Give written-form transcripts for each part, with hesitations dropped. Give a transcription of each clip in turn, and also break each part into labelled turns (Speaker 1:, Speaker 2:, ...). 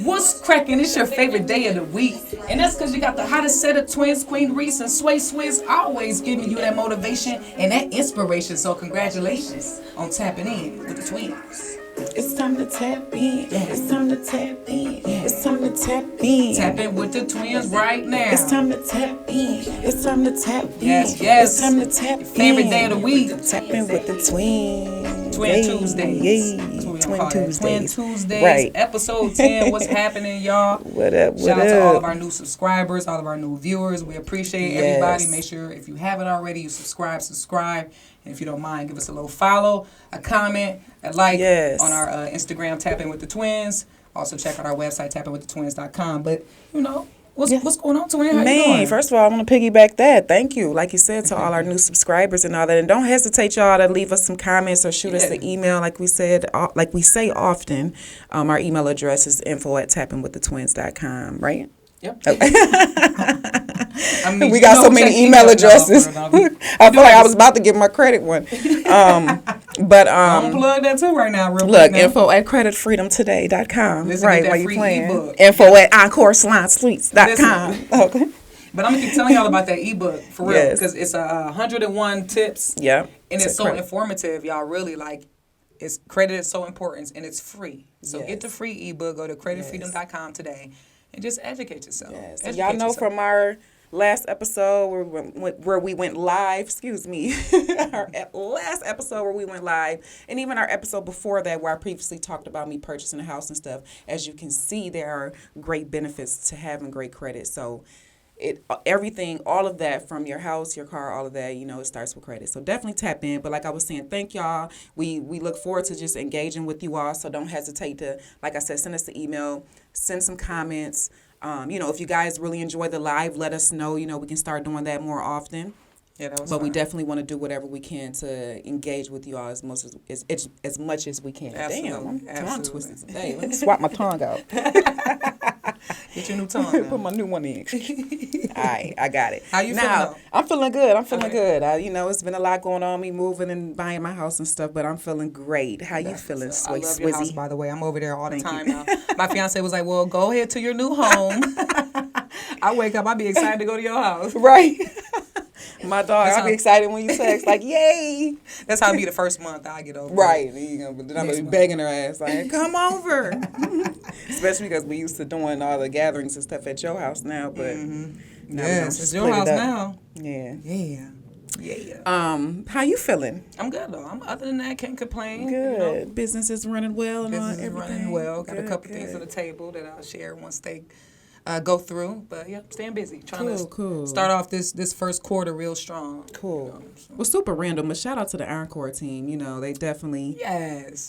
Speaker 1: What's cracking? It's your favorite day of the week. And that's because you got the hottest set of twins, Queen Reese and Sway Swizz, always giving you that motivation and that inspiration. So congratulations on tapping in with the twins.
Speaker 2: It's time to tap in. It's time to tap in. It's time to tap in.
Speaker 1: Tap in with the twins right now.
Speaker 2: It's time to tap in. It's time to tap in.
Speaker 1: Yes.
Speaker 2: It's time to tap in.
Speaker 1: Favorite day of the week.
Speaker 2: Tap in with the twins.
Speaker 1: Twin Tuesdays. Twin Tuesdays. Right. Episode 10. What's happening, y'all?
Speaker 2: What up?
Speaker 1: Shout out to all of our new subscribers, all of our new viewers. We appreciate everybody. Make sure if you haven't already, you subscribe. And if you don't mind, give us a little follow, a comment, a like on our Instagram, Tap In With The Twins. Also check out our website, tapinwiththetwins.com. But, you know, what's going on, Twin? How you doing?
Speaker 2: First of all, I want to piggyback that. Thank you, like you said, to all our new subscribers and all that. And don't hesitate, y'all, to leave us some comments or shoot us an email. Like we said, like we say often, our email address is info@tapinwiththetwins.com, right?
Speaker 1: Yep.
Speaker 2: I mean, we got so many email addresses. I feel like I was about to give my credit one. But
Speaker 1: I'm plug that too right now.
Speaker 2: Look, info@creditfreedomtoday.com. Right, while you playing.
Speaker 1: E-book.
Speaker 2: info@encoresalonsweets.com. Okay.
Speaker 1: But I'm gonna keep telling y'all about that ebook for real, because it's 101 tips.
Speaker 2: Yeah.
Speaker 1: And it's so informative, y'all. Really, like, it's credit is so important, and it's free. So get the free ebook. Go to creditfreedom.com today. And just educate yourself.
Speaker 2: Yes. Educate y'all know from our last episode where we went live, our last episode where we went live, and even our episode before that where I previously talked about me purchasing a house and stuff. As you can see, there are great benefits to having great credit. So everything, all of that, from your house, your car, all of that, you know, it starts with credit. So definitely tap in. But like I was saying, thank y'all. We look forward to just engaging with you all. So don't hesitate to, like I said, send us an email, send some comments. You know, if you guys really enjoy the live, let us know. You know, we can start doing that more often.
Speaker 1: Yeah, that was
Speaker 2: But
Speaker 1: fun.
Speaker 2: we definitely want to do whatever we can to engage with you all as much as we can.
Speaker 1: Absolutely.
Speaker 2: Damn, I'm tongue
Speaker 1: Absolutely.
Speaker 2: twisted today. Let me swap my tongue out.
Speaker 1: Get your new tongue now.
Speaker 2: Put my new one in. All right, I got it.
Speaker 1: How you feeling though?
Speaker 2: I'm feeling good. You know, it's been a lot going on, me moving and buying my house and stuff, but I'm feeling great. How you feeling,
Speaker 1: I love your house, by the way. I'm over there all the time
Speaker 2: you.
Speaker 1: now. My fiance was like, well, go ahead to your new home. I wake up, I'll be excited to go to your house.
Speaker 2: Right. My dog, I'll be excited when you text, like, yay.
Speaker 1: That's how it be the first month I get over.
Speaker 2: Right. But then I'm going to be begging her ass, like, come over. Especially because we used to doing all the gatherings and stuff at your house now, but
Speaker 1: yes, it's your house now.
Speaker 2: Yeah.
Speaker 1: Yeah.
Speaker 2: How you feeling?
Speaker 1: I'm good though. Other than that, can't complain.
Speaker 2: Good.
Speaker 1: You know?
Speaker 2: Business is running well and
Speaker 1: Business
Speaker 2: everything.
Speaker 1: is running well. Got
Speaker 2: good,
Speaker 1: a couple
Speaker 2: good.
Speaker 1: things on the table that I'll share once they go through. But yeah, staying busy. Trying to start off this first quarter real strong.
Speaker 2: Cool.
Speaker 1: You know, so.
Speaker 2: Well, super random, but shout out to the Encore team. You know, they definitely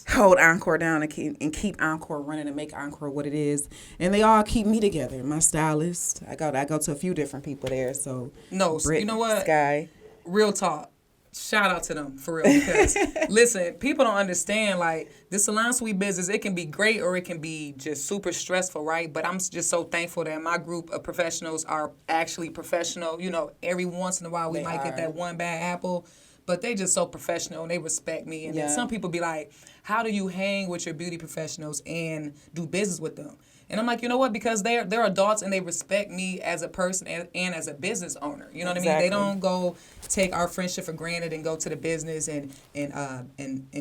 Speaker 1: hold
Speaker 2: Encore down and keep Encore running and make Encore what it is. And they all keep me together. My stylist. I go to a few different people there. So
Speaker 1: you know what?
Speaker 2: Sky.
Speaker 1: Real talk. Shout out to them, for real. Because, listen, people don't understand, like, this salon suite business, it can be great or it can be just super stressful, right? But I'm just so thankful that my group of professionals are actually professional. You know, every once in a while we might get that one bad apple, but they just so professional and they respect me. And then some people be like, how do you hang with your beauty professionals and do business with them? And I'm like, you know what? Because they're adults and they respect me as a person and as a business owner. You know what I mean? They don't go take our friendship for granted and go to the business and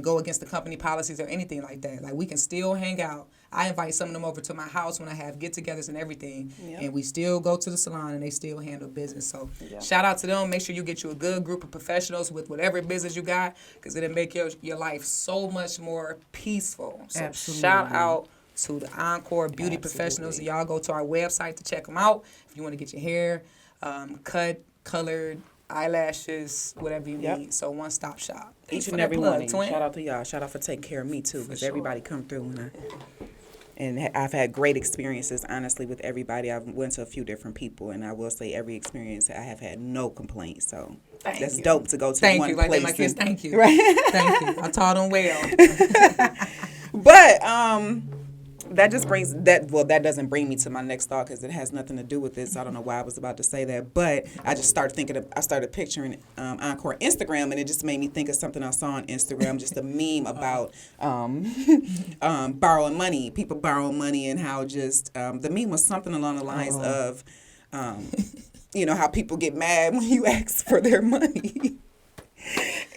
Speaker 1: go against the company policies or anything like that. Like, we can still hang out. I invite some of them over to my house when I have get-togethers and everything, and we still go to the salon and they still handle business. So shout out to them. Make sure you get you a good group of professionals with whatever business you got, because it'll make your life so much more peaceful. So shout out to the Encore Beauty Professionals. Y'all go to our website to check them out if you want to get your hair cut, colored, eyelashes, whatever you need. So one-stop shop.
Speaker 2: Each and every one. Shout out to y'all. Shout out for taking care of me too, because everybody come through and I've had great experiences, honestly, with everybody. I've went to a few different people, and I will say every experience I have had no complaints. So that's dope to go to one place.
Speaker 1: Like that, my kids. Thank you.
Speaker 2: Right.
Speaker 1: Thank you. I taught them well.
Speaker 2: But that just brings that. Well, that doesn't bring me to my next thought because it has nothing to do with this. So I don't know why I was about to say that, but I just started thinking. I started picturing Encore Instagram, and it just made me think of something I saw on Instagram, just a meme about borrowing money, people borrowing money, and how just the meme was something along the lines of, how people get mad when you ask for their money.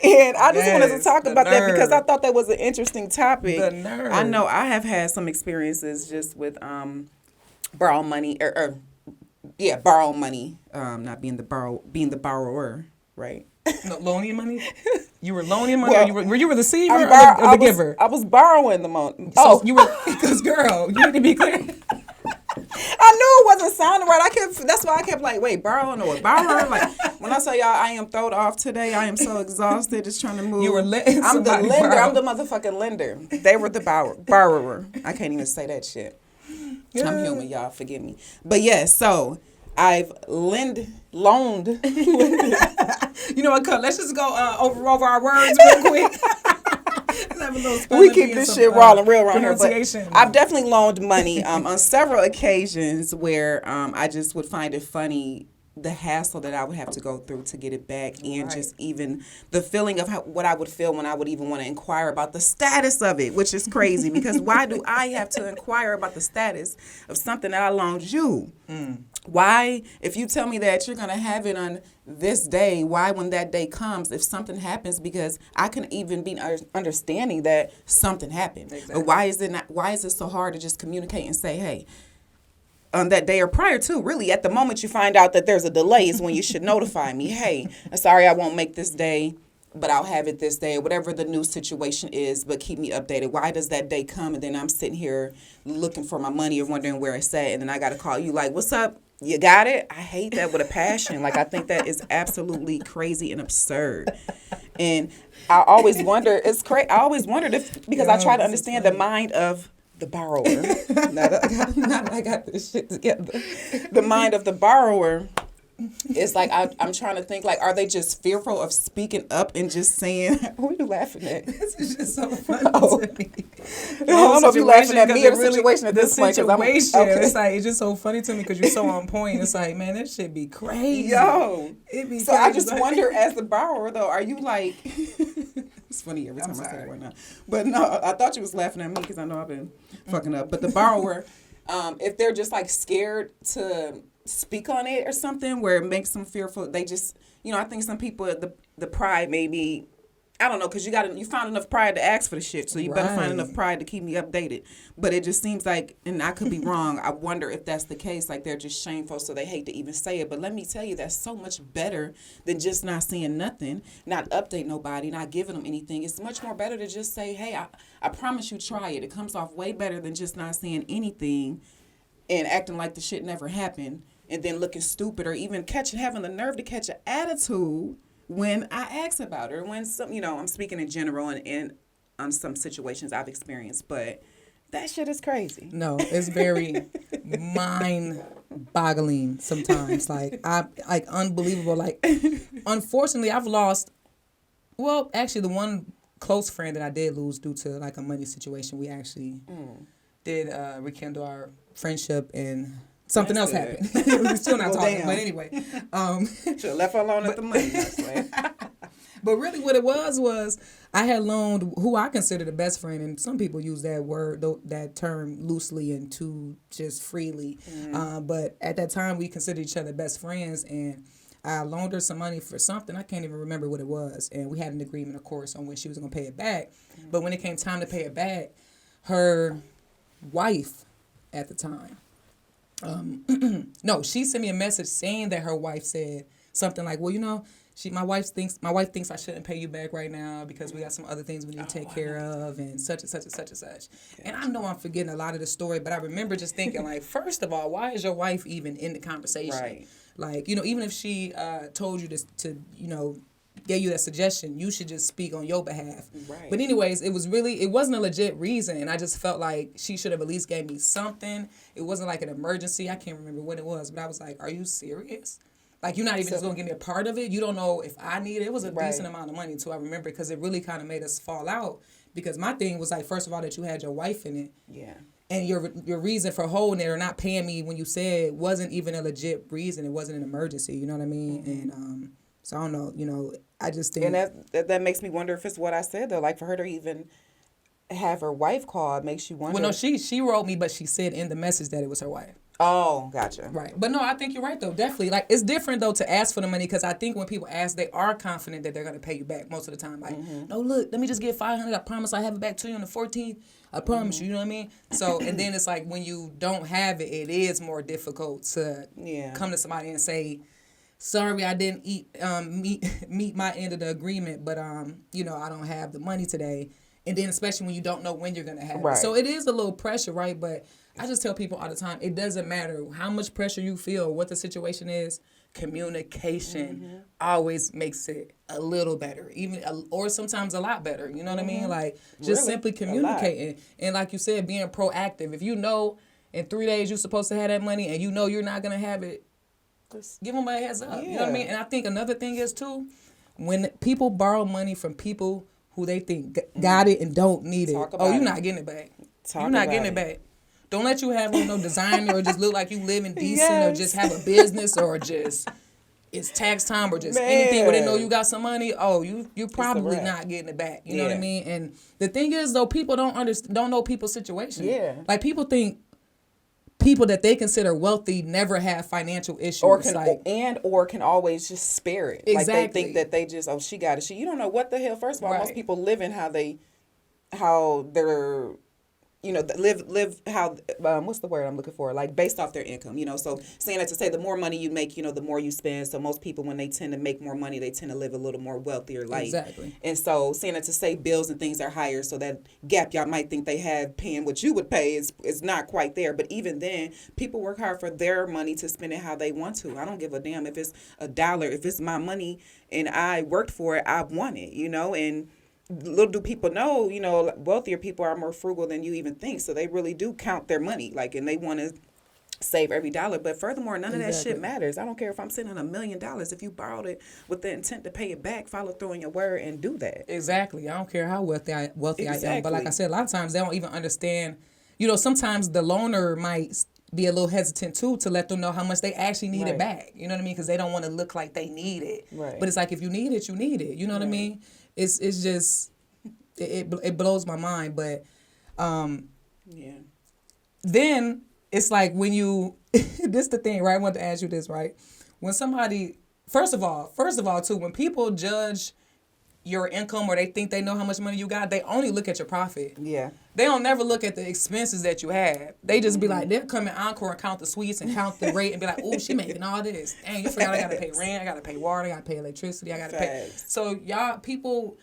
Speaker 2: And I just wanted to talk about that because I thought that was an interesting topic.
Speaker 1: The nerve.
Speaker 2: I know I have had some experiences just with borrowing money borrowing money, not being the borrower, right?
Speaker 1: No, loaning money? You were loaning money, or were you the receiver or the giver?
Speaker 2: I was borrowing the money.
Speaker 1: So you were, because girl, you need to be clear.
Speaker 2: I knew it wasn't sounding right. That's why I kept like, wait, borrowing or borrower? Like, when I tell y'all I am thrown off today, I am so exhausted just trying to move.
Speaker 1: You were letting
Speaker 2: I'm the
Speaker 1: somebody
Speaker 2: lender.
Speaker 1: borrow.
Speaker 2: I'm the motherfucking lender. They were the borrower. I can't even say that shit. Yeah. I'm human, y'all. Forgive me. But yeah, so I've loaned.
Speaker 1: You know what, Cut? Let's just go over our words real quick.
Speaker 2: We keep this shit rolling real around here. But
Speaker 1: Pronunciation.
Speaker 2: I've definitely loaned money on several occasions where I just would find it funny, the hassle that I would have to go through to get it back, and just even the feeling of what I would feel when I would even want to inquire about the status of it, which is crazy because why do I have to inquire about the status of something that I loaned you? Why, if you tell me that you're going to have it on this day, why when that day comes, if something happens, because I can even be understanding that something happened. Exactly. But why is it so hard to just communicate and say, hey, on that day or prior to, really, at the moment you find out that there's a delay is when you should notify me, hey, I'm sorry I won't make this day, but I'll have it this day, or whatever the new situation is, but keep me updated. Why does that day come and then I'm sitting here looking for my money or wondering where it's at, and then I got to call you like, what's up? You got it? I hate that with a passion. Like, I think that is absolutely crazy and absurd. And I always wonder, I always wondered because I try to understand the mind of the borrower. now that I got this shit together. The mind of the borrower is like, I'm trying to think, like, are they just fearful of speaking up and just saying, what are you laughing at?
Speaker 1: This is just so funny to me.
Speaker 2: I don't know if you're laughing at me or the situation at this point.
Speaker 1: Okay. It's just so funny to me because you're so on point. It's like, man, that shit be crazy.
Speaker 2: Yo.
Speaker 1: It be
Speaker 2: so
Speaker 1: crazy.
Speaker 2: I just wonder, as the borrower, though, are you like... It's funny every time I say it right now. But no, I thought you was laughing at me because I know I've been fucking up. But the borrower, if they're just like scared to speak on it or something where it makes them fearful, they just, I think some people, the pride maybe, I don't know, because you found enough pride to ask for the shit, so you better find enough pride to keep me updated. But it just seems like, and I could be wrong, I wonder if that's the case, like they're just shameful, so they hate to even say it. But let me tell you, that's so much better than just not saying nothing, not update nobody, not giving them anything. It's much more better to just say, hey, I promise you, try it. It comes off way better than just not saying anything and acting like the shit never happened, and then looking stupid, or even having the nerve to catch an attitude when I ask about it, or when I'm speaking in general and on some situations I've experienced, but that shit is crazy.
Speaker 1: No, it's very mind-boggling sometimes. Like unbelievable. Like, unfortunately, I've lost. Well, actually, the one close friend that I did lose due to like a money situation, we actually did rekindle our friendship, and something else happened. We're still not talking, but anyway.
Speaker 2: Should have left her alone at the money.
Speaker 1: But really what it was I had loaned who I consider the best friend, and some people use that term loosely and too just freely. But at that time, we considered each other best friends, and I loaned her some money for something. I can't even remember what it was. And we had an agreement, of course, on when she was going to pay it back. But when it came time to pay it back, her wife at the time, she sent me a message saying that her wife said something like, well, my wife thinks I shouldn't pay you back right now because we got some other things we need to take care of, and such and such and such and such. And I know I'm forgetting a lot of the story, but I remember just thinking, like, first of all, why is your wife even in the conversation?
Speaker 2: Right.
Speaker 1: Like, even if she told you to gave you that suggestion, you should just speak on your behalf. Right. But anyways, it wasn't a legit reason, and I just felt like she should have at least gave me something. It wasn't like an emergency. I can't remember what it was, but I was like, are you serious? Like, you're not even just going to give me a part of it? You don't know if I need it? It was a decent amount of money, too, I remember, because it really kind of made us fall out. Because my thing was, like, first of all, that you had your wife in it.
Speaker 2: Yeah.
Speaker 1: and your reason for holding it or not paying me when you said wasn't even a legit reason. It wasn't an emergency. You know what I mean? And so I don't know. You know, I just think,
Speaker 2: And that makes me wonder if it's what I said though. Like for her to even have her wife call, it makes you wonder.
Speaker 1: well, no, she wrote me, but she said in the message that it was her wife.
Speaker 2: Oh, gotcha.
Speaker 1: Right. But no, I think you're right, though. Definitely. Like, it's different, though, to ask for the money because I think when people ask, they are confident that they're going to pay you back most of the time. Like, no, look, let me just get $500. I promise I have it back to you on the 14th. I promise you. You know what I mean? So, and then it's like when you don't have it, it is more difficult to come to somebody and say, sorry, I didn't meet my end of the agreement, but, you know, I don't have the money today. And then especially when you don't know when you're going to have it. So it is a little pressure, right? But I just tell people all the time, it doesn't matter how much pressure you feel, what the situation is, communication always makes it a little better, or sometimes a lot better. You know what I mean? Like, just simply communicating. And like you said, being proactive. If you know in 3 days you're supposed to have that money and you know you're not going to have it, just give them a heads up. You know what I mean? And I think another thing is, too, when people borrow money from people who they think got it and don't need it. You're not getting it back. You're not getting it back. Don't let you have no designer or just look like you living decent or just have a business or just it's tax time or just anything where they know you got some money. Oh, you're probably not getting it back. You know what I mean? And the thing is, though, people don't know people's situation. Yeah. Like, people think people that they consider wealthy never have financial issues,
Speaker 2: or can always just spare it. Like they think that they just she got it. You don't know what the hell. First of all, most people live in how they're live how what's the word I'm looking for? Like based off their income. So saying that to say the more money you make, the more you spend. So most people when they tend to make more money, they tend to live a little more wealthier life.
Speaker 1: Exactly.
Speaker 2: And so saying that to say bills and things are higher, so that gap y'all might think they have paying what you would pay is not quite there. But even then, people work hard for their money to spend it how they want to. I don't give a damn if it's $1. If it's my money and I worked for it, I want it. And little do people know, wealthier people are more frugal than you even think. So they really do count their money, and they want to save every dollar. But furthermore, none of that shit matters. I don't care if I'm sending $1 million. If you borrowed it with the intent to pay it back, follow through on your word and do that.
Speaker 1: Exactly. I don't care how wealthy I am. But like I said, a lot of times they don't even understand. Sometimes the loaner might be a little hesitant too to let them know how much they actually need it back. You know what I mean? Because they don't want to look like they need it. Right. But it's like, if you need it, you need it. You know what I mean? It's just it blows my mind. But then it's like when you this the thing, right? I want to ask you this, right? When somebody first of all too, when people judge your income or they think they know how much money you got, they only look at your profit. Yeah. They don't never look at the expenses that you have. They just be like, they'll come in Encore and count the sweets and count the rate and be like, oh, she making all this. Dang, you forgot I got to pay rent, I got to pay water, I got to pay electricity, I got to pay. So y'all, people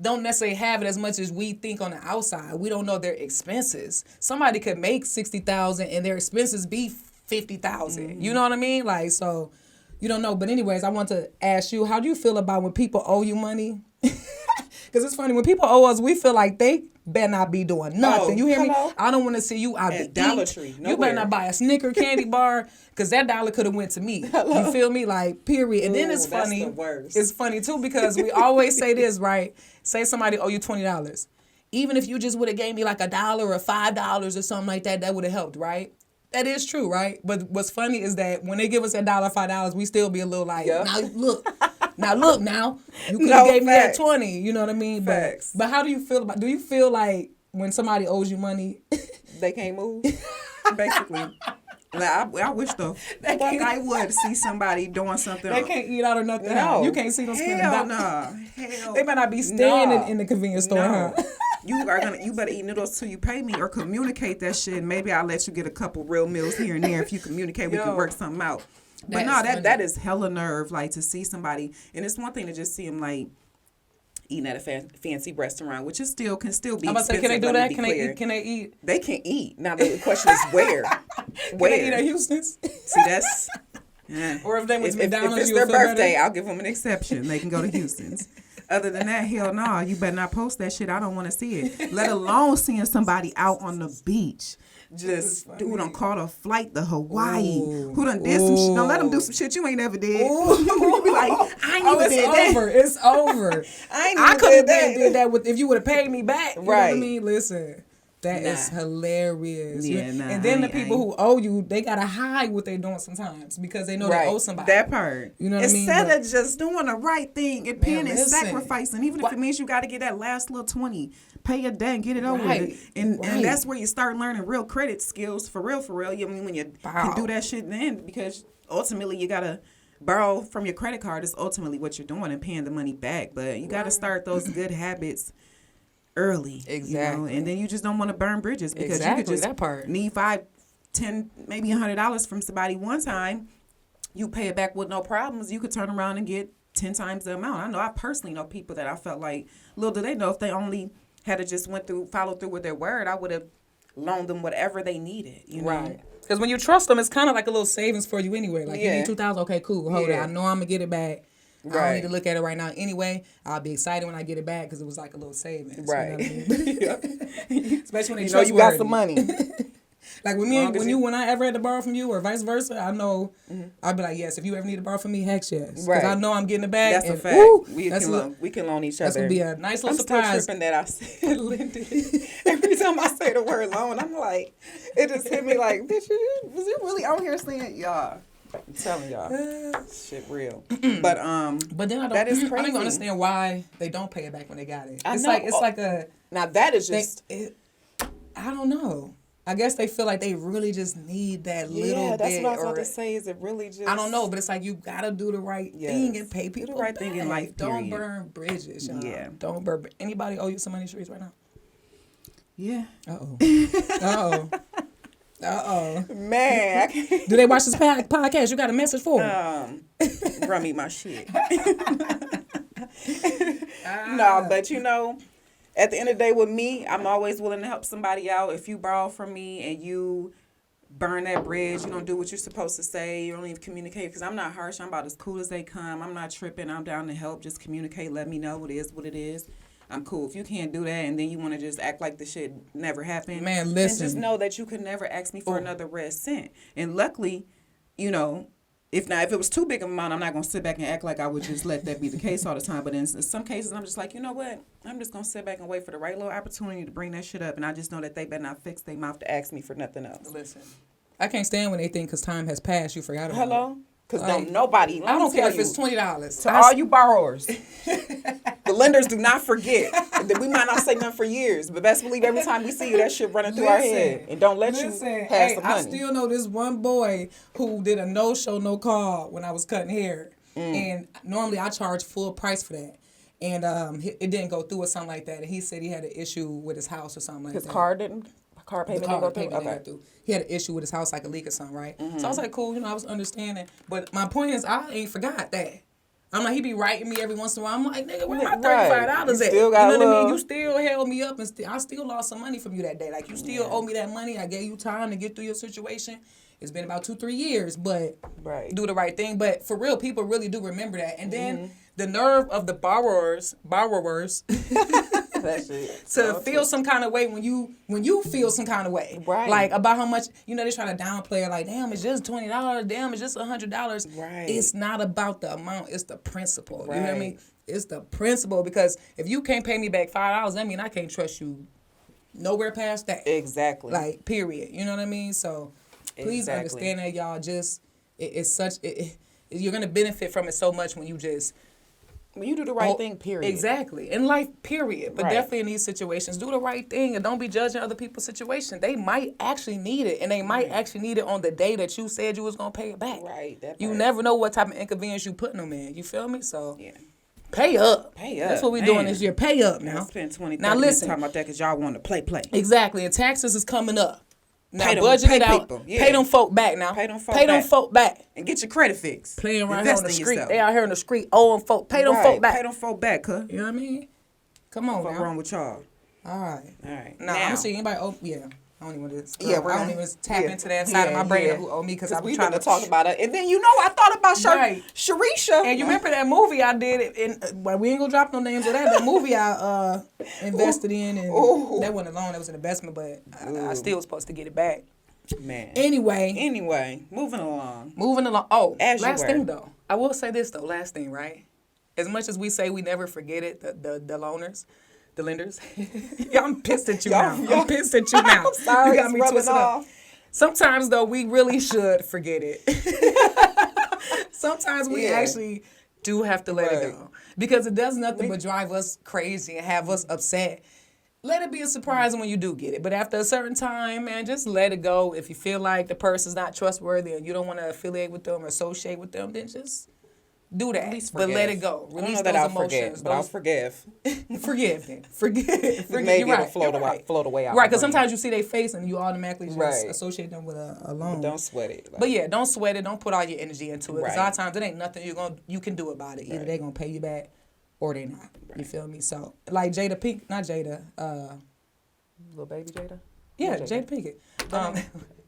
Speaker 1: don't necessarily have it as much as we think on the outside. We don't know their expenses. Somebody could make $60,000 and their expenses be $50,000. You know what I mean? Like, so you don't know. But anyways, I want to ask you, how do you feel about when people owe you money? Because it's funny, when people owe us, we feel like they better not be doing nothing. You hear me? I don't want to see you out at Dollar Tree. You better not buy a Snicker candy bar, because that dollar could have went to me. You feel me? Like, period. And then it's funny. It's funny too, because we always say this, right? Say somebody owe you $20. Even if you just would have gave me like $1 or $5 or something like that, that would have helped, right? That is true, right? But what's funny is that when they give us that $1, $5, we still be a little like, now look. Now you could have gave me that 20. You know what I mean? But how do you feel about? Do you feel like when somebody owes you money,
Speaker 2: they can't move? Basically, like I wish though. Like I would see somebody doing something.
Speaker 1: They can't eat out or nothing. No, you can't see them spending. Hell, they might not be staying in the convenience store. Huh?
Speaker 2: You better eat noodles till you pay me, or communicate that shit. Maybe I'll let you get a couple real meals here and there. If you communicate, we can work something out. But that is hella nerve, like, to see somebody. And it's one thing to just see them, like, eating at a fancy restaurant, which can still be.
Speaker 1: I'm about to say, can they do that? Can they eat?
Speaker 2: They can eat. Now the question is where.
Speaker 1: Can they eat at Houston's?
Speaker 2: See, that's.
Speaker 1: Or if they went to McDonald's,
Speaker 2: if it's their birthday, I'll give them an exception. They can go to Houston's. Other than that, hell no. You better not post that shit. I don't want to see it. Let alone seeing somebody out on the beach. Just who done caught a flight to Hawaii. Ooh. Who done did some shit. Don't let them do some shit you ain't never did. You be like, I ain't even did that.
Speaker 1: It's over. I could have did that if you would have paid me back. You know what I mean? Listen. That is hilarious.
Speaker 2: Yeah,
Speaker 1: and then the people who owe you, they gotta hide what they're doing sometimes because they know they owe somebody.
Speaker 2: That part.
Speaker 1: You know what I mean?
Speaker 2: Instead of just doing the right thing and paying and sacrificing, even if it means you got to get that last little 20, pay your debt and get it over with. And that's where you start learning real credit skills for real. You mean when you can do that shit then, because ultimately you gotta borrow from your credit card is ultimately what you're doing and paying the money back. But you got to start those good habits early.
Speaker 1: Exactly.
Speaker 2: And then you just don't want to burn bridges because you could just need $5, $10, maybe $100 from somebody one time. You pay it back with no problems. You could turn around and get 10 times the amount. I know I personally know people that I felt like, little do they know, if they only had to just follow through with their word, I would have loaned them whatever they needed. You know?
Speaker 1: Right. Because when you trust them, it's kind of like a little savings for you anyway. Like, you need $2,000. Okay, cool. Hold it. I know I'm going to get it back. I don't need to look at it right now anyway. I'll be excited when I get it back because it was like a little savings.
Speaker 2: Right.
Speaker 1: You know what I mean? Especially when they
Speaker 2: you got some money.
Speaker 1: Like when I ever had to borrow from you or vice versa, I know I'd be like, yes, if you ever need to borrow from me, heck yes. Because I know I'm getting it back.
Speaker 2: That's a fact. We can loan each other.
Speaker 1: That's going to be a nice little surprise.
Speaker 2: I'm still tripping that I said lending. Every time I say the word loan, I'm like, it just hit me like, bitch, was it really on here saying, y'all? I'm telling y'all, shit real. But
Speaker 1: then
Speaker 2: that is crazy.
Speaker 1: I don't understand why they don't pay it back when they got it. It's like a
Speaker 2: now that is just
Speaker 1: I don't know. I guess they feel like they really just need that little bit.
Speaker 2: That's what I was about to say. Is it really just?
Speaker 1: I don't know, but it's like you gotta do the right thing and pay people
Speaker 2: do the right thing in life.
Speaker 1: Don't burn bridges, y'all.
Speaker 2: Yeah.
Speaker 1: Don't burn. Anybody owe you some money in the streets right now?
Speaker 2: Yeah. Man.
Speaker 1: Do they watch this podcast? You got a message for them?
Speaker 2: Run me my shit. No, but at the end of the day with me, I'm always willing to help somebody out. If you borrow from me and you burn that bridge, you don't do what you're supposed to say, you don't even communicate, because I'm not harsh. I'm about as cool as they come. I'm not tripping. I'm down to help. Just communicate. Let me know what it is. I'm cool. If you can't do that and then you want to just act like the shit never happened,
Speaker 1: man, listen.
Speaker 2: then just know that you could never ask me for another red cent. And luckily, if it was too big of an amount, I'm not going to sit back and act like I would just let that be the case all the time. But in some cases, I'm just like, you know what? I'm just going to sit back and wait for the right little opportunity to bring that shit up. And I just know that they better not fix their mouth to ask me for nothing else.
Speaker 1: Listen, I can't stand when they think because time has passed, you forgot about it.
Speaker 2: Hello? Because nobody.
Speaker 1: I don't care if it's $20.
Speaker 2: To all you borrowers, the lenders do not forget. We might not say nothing for years, but best believe every time we see you, that shit running through our head. And don't let you have some money.
Speaker 1: I still know this one boy who did a no-show, no-call when I was cutting hair. And normally I charge full price for that. And it didn't go through or something like that. And he said he had an issue with his house or something like that.
Speaker 2: His car payment didn't go through? Okay.
Speaker 1: He had an issue with his house, like a leak or something, right? So I was like, cool, I was understanding. But my point is, I ain't forgot that. I'm like, he be writing me every once in a while. I'm like, nigga, where my $35 at?
Speaker 2: Still got
Speaker 1: you know what I mean? You still held me up, and I still lost some money from you that day. Like, you still owe me that money. I gave you time to get through your situation. It's been about 2-3 years, but do the right thing. But for real, people really do remember that. And then the nerve of the borrowers to feel some kind of way when you feel some kind of way,
Speaker 2: right?
Speaker 1: Like about how much they try to downplay it, like damn, it's just $20, damn, it's just $100.
Speaker 2: Right.
Speaker 1: It's not about the amount, it's the principle.
Speaker 2: Right.
Speaker 1: You know what I mean? It's the principle, because if you can't pay me back $5, that mean I can't trust you nowhere past that.
Speaker 2: Exactly.
Speaker 1: Like period. You know what I mean? So please understand that, y'all. Just you're gonna benefit from it so much when you
Speaker 2: do the right thing, period.
Speaker 1: Exactly. In life, period. But definitely in these situations, do the right thing and don't be judging other people's situation. They might actually need it, and they might actually need it on the day that you said you was going to pay it back.
Speaker 2: Right.
Speaker 1: You never know what type of inconvenience you putting them in. You feel me? So, pay up.
Speaker 2: Pay up.
Speaker 1: That's what we doing this year. Pay up now.
Speaker 2: Spend 20
Speaker 1: now listen,
Speaker 2: talking about that because y'all want to play.
Speaker 1: Exactly. And taxes is coming up. Now,
Speaker 2: budget
Speaker 1: it out.
Speaker 2: People.
Speaker 1: Yeah. Pay them folk back now.
Speaker 2: Pay them folk back. And get your credit fixed.
Speaker 1: Playing right here on the street. They out here on the street owing folk. Pay them folk back.
Speaker 2: Pay them folk back, cuz.
Speaker 1: You know what I mean? Come on,
Speaker 2: what's wrong with y'all?
Speaker 1: All right.
Speaker 2: Now,
Speaker 1: I'm gonna see anybody owe. Yeah. I don't even I don't even tap into that side of my brain who owe me, because I'm trying to
Speaker 2: talk about it. And then I thought about Sharisha.
Speaker 1: And you remember that movie I did? Well, we ain't gonna drop no names of that. That movie I invested in, and that wasn't a loan. That was an investment, but I still was supposed to get it back.
Speaker 2: Man.
Speaker 1: Anyway,
Speaker 2: moving along.
Speaker 1: Oh, last thing though. I will say this though. Last thing, right? As much as we say we never forget it, the loaners, The lenders. Yeah, I'm pissed at you now.
Speaker 2: Y'all-
Speaker 1: I'm pissed at you now.
Speaker 2: I'm sorry,
Speaker 1: You got
Speaker 2: it's
Speaker 1: me
Speaker 2: rubbing
Speaker 1: twisted up.
Speaker 2: off.
Speaker 1: Sometimes, though, we really should forget it. Sometimes we actually do have to let it go. Because it does nothing but drive us crazy and have us upset. Let it be a surprise when you do get it. But after a certain time, man, just let it go. If you feel like the person's not trustworthy and you don't want to affiliate with them or associate with them, then just do that.
Speaker 2: But
Speaker 1: let it go.
Speaker 2: I don't
Speaker 1: Release
Speaker 2: know that
Speaker 1: those
Speaker 2: I'll
Speaker 1: emotions.
Speaker 2: forget, but I'll forgive.
Speaker 1: Forgive them. Forgive.
Speaker 2: Maybe
Speaker 1: You're right.
Speaker 2: it'll float
Speaker 1: You're
Speaker 2: away,
Speaker 1: right.
Speaker 2: float away out.
Speaker 1: Right, because sometimes you see their face and you automatically just
Speaker 2: Right.
Speaker 1: associate them with a loan.
Speaker 2: Don't sweat it.
Speaker 1: But yeah, don't sweat it. Don't put all your energy into it. Because
Speaker 2: Right.
Speaker 1: a lot of times it ain't nothing you can do about it. Either
Speaker 2: Right.
Speaker 1: they gonna pay you back or they not. You feel me? So like Jada Pink, not Jada.
Speaker 2: Little baby Jada?
Speaker 1: Yeah,
Speaker 2: Jada.
Speaker 1: Jada Pinkett.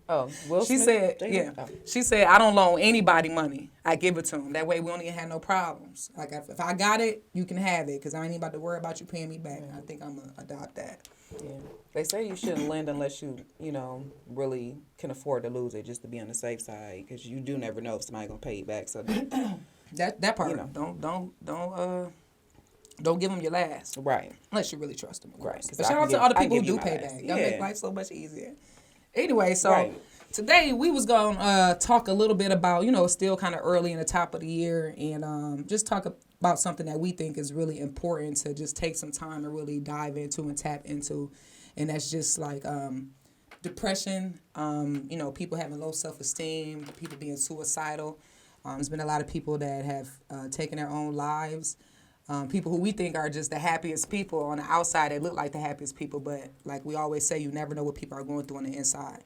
Speaker 2: Oh, Will
Speaker 1: She
Speaker 2: Smith?
Speaker 1: said,
Speaker 2: Jada?
Speaker 1: yeah.
Speaker 2: Oh.
Speaker 1: She said, I don't loan anybody money. I give it to them. That way we don't even have no problems. Like, if I got it, you can have it because I ain't even about to worry about you paying me back. I think I'm going to adopt that.
Speaker 2: Yeah. They say you shouldn't lend unless you really can afford to lose it, just to be on the safe side, because you do never know if somebody's going to pay you back. So
Speaker 1: That part, don't give them your last.
Speaker 2: Right.
Speaker 1: Unless you really trust them, of course.
Speaker 2: Right, 'cause
Speaker 1: But
Speaker 2: I
Speaker 1: shout
Speaker 2: can
Speaker 1: out to
Speaker 2: give-
Speaker 1: all the
Speaker 2: I
Speaker 1: people who
Speaker 2: give you
Speaker 1: do
Speaker 2: my
Speaker 1: pay
Speaker 2: last.
Speaker 1: back. Y'all
Speaker 2: Yeah.
Speaker 1: make life so much easier. Anyway, so
Speaker 2: Right.
Speaker 1: today we was going to talk a little bit about, it's still kind of early in the top of the year, and just talk about something that we think is really important to just take some time and really dive into and tap into. And that's just like depression, people having low self-esteem, people being suicidal. There's been a lot of people that have taken their own lives. People who we think are just the happiest people on the outside, they look like the happiest people, but like we always say, you never know what people are going through on the inside.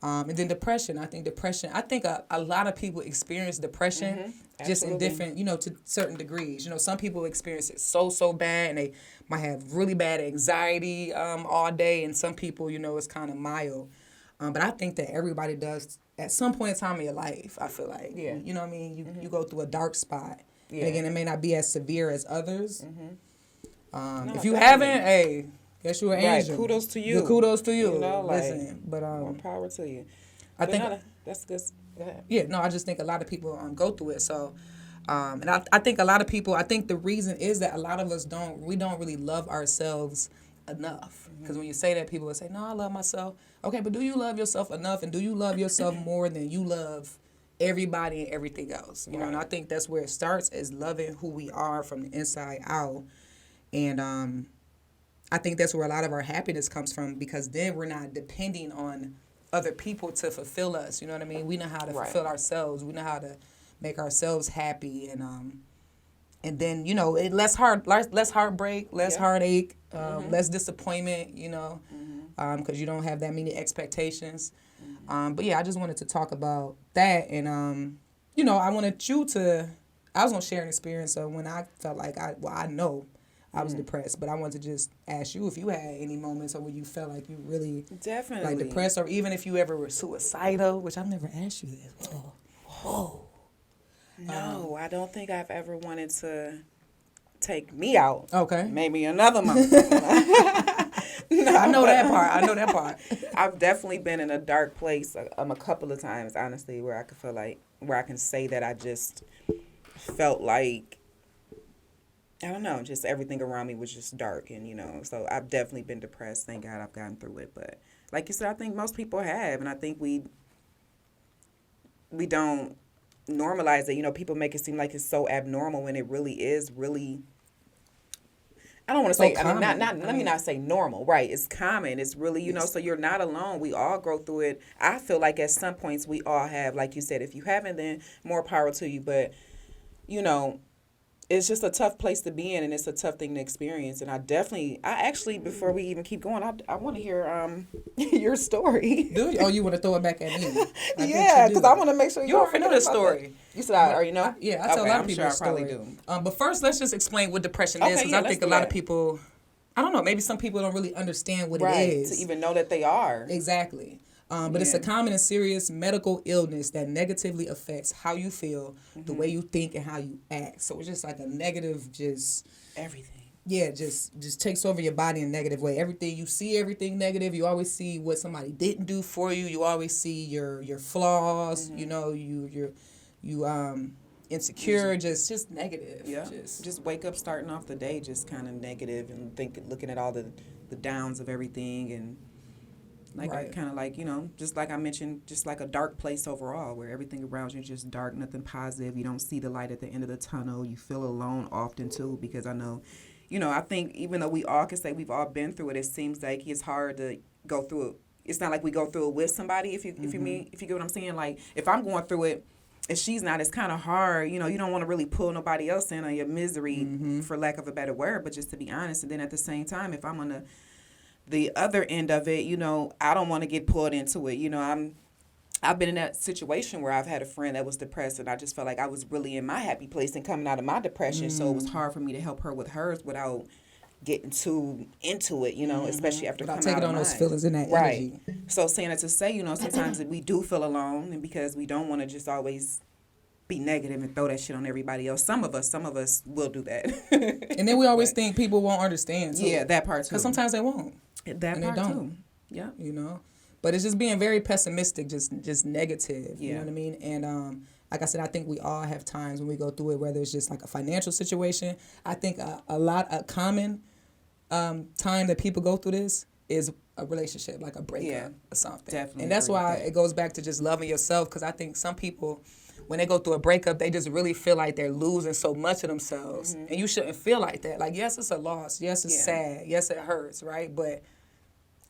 Speaker 1: And then depression. I think a lot of people experience depression just in different, to certain degrees. Some people experience it so bad and they might have really bad anxiety all day, and some people, it's kind of mild. But I think that everybody does at some point in time in your life, I feel like.
Speaker 2: Yeah.
Speaker 1: You know what I mean? You go through a dark spot.
Speaker 2: Yeah.
Speaker 1: And again, it may not be as severe as others.
Speaker 2: No,
Speaker 1: If you
Speaker 2: definitely.
Speaker 1: haven't, hey, guess you're an
Speaker 2: Right.
Speaker 1: angel.
Speaker 2: Kudos to you.
Speaker 1: Good kudos to you.
Speaker 2: Listen,
Speaker 1: but
Speaker 2: more power to you.
Speaker 1: I
Speaker 2: But
Speaker 1: think
Speaker 2: no, that's good. Go ahead.
Speaker 1: yeah, no, I just think a lot of people go through it. So, and I think a lot of people. I think the reason is that a lot of us don't really love ourselves enough. Because when you say that, people will say, "No, I love myself." Okay, but do you love yourself enough, and do you love yourself more than you love everybody and everything else? You know, and I think that's where it starts, is loving who we are from the inside out, and I think that's where a lot of our happiness comes from, because then we're not depending on other people to fulfill us. You know what I mean? We know how to fulfill ourselves. We know how to make ourselves happy, and then it less heartbreak, less heartache, less disappointment. Because you don't have that many expectations. But yeah, I just wanted to talk about that, and I wanted you to. I was gonna share an experience of when I felt like I know I was depressed, but I wanted to just ask you if you had any moments where you felt like you really
Speaker 2: Definitely
Speaker 1: like depressed, or even if you ever were suicidal, which I've never asked you this.
Speaker 2: No, I don't think I've ever wanted to take me out.
Speaker 1: Okay.
Speaker 2: Maybe another month.
Speaker 1: I know that part.
Speaker 2: I've definitely been in a dark place a couple of times, honestly, where I can say that I just felt like, I don't know, just everything around me was just dark, and so I've definitely been depressed. Thank God I've gotten through it, but like you said, I think most people have, and I think we don't normalize it. People make it seem like it's so abnormal when it really is I don't want to say, let me not say normal, right? It's common. It's really, so you're not alone. We all go through it. I feel like at some points we all have, like you said, if you haven't, then more power to you. But, it's just a tough place to be in, and it's a tough thing to experience. And I actually, before we even keep going, I want to hear your story.
Speaker 1: Do you? Oh, you want to throw it back at me?
Speaker 2: Yeah, because I want to make sure
Speaker 1: you already know this story.
Speaker 2: You said I already know?
Speaker 1: I tell a lot of people this
Speaker 2: probably
Speaker 1: story.
Speaker 2: do.
Speaker 1: But first, let's just explain what depression is, because I think a lot of people, I don't know, maybe some people don't really understand what it is.
Speaker 2: To even know that they are.
Speaker 1: Exactly. But it's a common and serious medical illness that negatively affects how you feel, the way you think, and how you act. So it's just like a negative, just
Speaker 2: everything.
Speaker 1: Yeah, just takes over your body in a negative way. Everything you see, everything negative. You always see what somebody didn't do for you. You always see your flaws. You insecure, just negative.
Speaker 2: Yeah. Just wake up starting off the day just kind of negative and looking at all the downs of everything and like
Speaker 1: Right.
Speaker 2: kind of like, just like I mentioned, just like a dark place overall where everything around you is just dark, nothing positive. You don't see the light at the end of the tunnel. You feel alone often too because I know, I think even though we all can say we've all been through it, it seems like it's hard to go through it. It's not like we go through it with somebody if you get what I'm saying. Like if I'm going through it, if she's not, it's kind of hard. You don't want to really pull nobody else in on your misery, for lack of a better word, but just to be honest. And then at the same time, if I'm on the other end of it, I don't want to get pulled into it. I've been in that situation where I've had a friend that was depressed, and I just felt like I was really in my happy place and coming out of my depression. So it was hard for me to help her with hers without getting too into it, especially after
Speaker 1: Without
Speaker 2: coming out
Speaker 1: taking
Speaker 2: of
Speaker 1: on those
Speaker 2: mine.
Speaker 1: feelings and that
Speaker 2: Right.
Speaker 1: energy.
Speaker 2: So saying it to say, sometimes we do feel alone, and because we don't want to just always be negative and throw that shit on everybody else. Some of us will do that.
Speaker 1: And then we always think people won't understand too.
Speaker 2: Yeah, that part too.
Speaker 1: Because sometimes they won't.
Speaker 2: That
Speaker 1: and
Speaker 2: part
Speaker 1: they don't.
Speaker 2: too. Yeah.
Speaker 1: But it's just being very pessimistic, just negative.
Speaker 2: Yeah.
Speaker 1: You know what I mean? And like I said, I think we all have times when we go through it, whether it's just like a financial situation. I think a common time that people go through this is a relationship, like a breakup or something.
Speaker 2: Definitely.
Speaker 1: And that's why it goes back to just loving yourself, because I think some people, when they go through a breakup, they just really feel like they're losing so much of themselves. And you shouldn't feel like that. Like, yes, it's a loss. Yes, it's sad. Yes, it hurts, right? But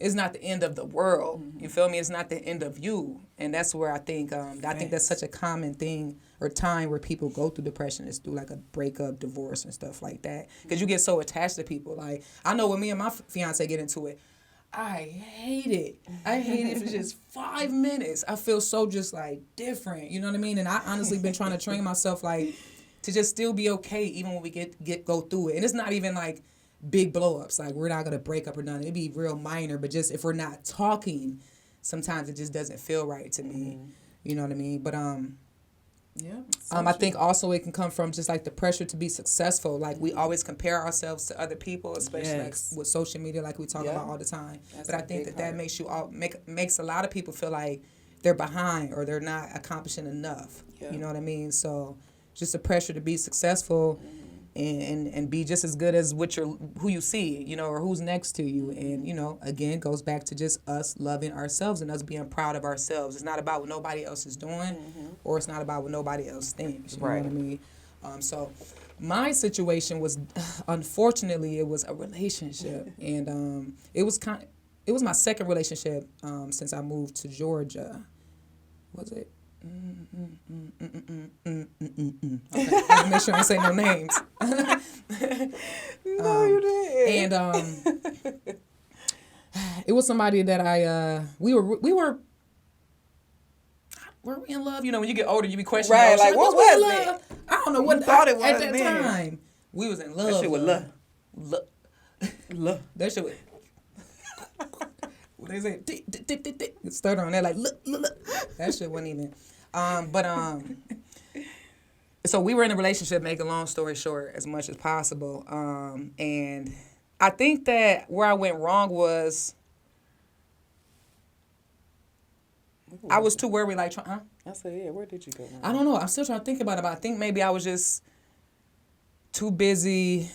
Speaker 1: it's not the end of the world. You feel me? It's not the end of you. And that's where I think that's such a common thing or time where people go through depression is through like a breakup, divorce, and stuff like that. Because you get so attached to people. Like, I know when me and my fiance get into it, I hate it. I hate it for just 5 minutes. I feel so just like different. You know what I mean? And I honestly been trying to train myself like to just still be okay even when we go through it. And it's not even like big blow ups. Like we're not gonna break up or nothing. It'd be real minor, but just if we're not talking, sometimes it just doesn't feel right to me. You know what I mean? But I think also it can come from just like the pressure to be successful. Like we always compare ourselves to other people, especially like with social media, like we talk about all the time. But I think that makes makes a lot of people feel like they're behind or they're not accomplishing enough. You know what I mean? So just the pressure to be successful and be just as good as who you see, or who's next to you. And, again, goes back to just us loving ourselves and us being proud of ourselves. It's not about what nobody else is doing or it's not about what nobody else thinks. You know what I mean? So my situation was, unfortunately, it was a relationship. And it was my second relationship since I moved to Georgia. Was it? Okay, make sure I say no names.
Speaker 2: No, you didn't.
Speaker 1: And it was somebody that we were we in love? When you get older, you be questioning.
Speaker 2: Right, like what was it?
Speaker 1: I don't know what
Speaker 2: you thought it was
Speaker 1: at that
Speaker 2: then.
Speaker 1: time. We was in love.
Speaker 2: That shit was love.
Speaker 1: That shit was. What they say? Stutter on that like look. That shit wasn't even. So we were in a relationship, make a long story short, as much as possible. And I think that where I went wrong was I was too worried, like,
Speaker 2: I said, yeah, where did you go wrong?
Speaker 1: I don't know. I'm still trying to think about it, but I think maybe I was just too busy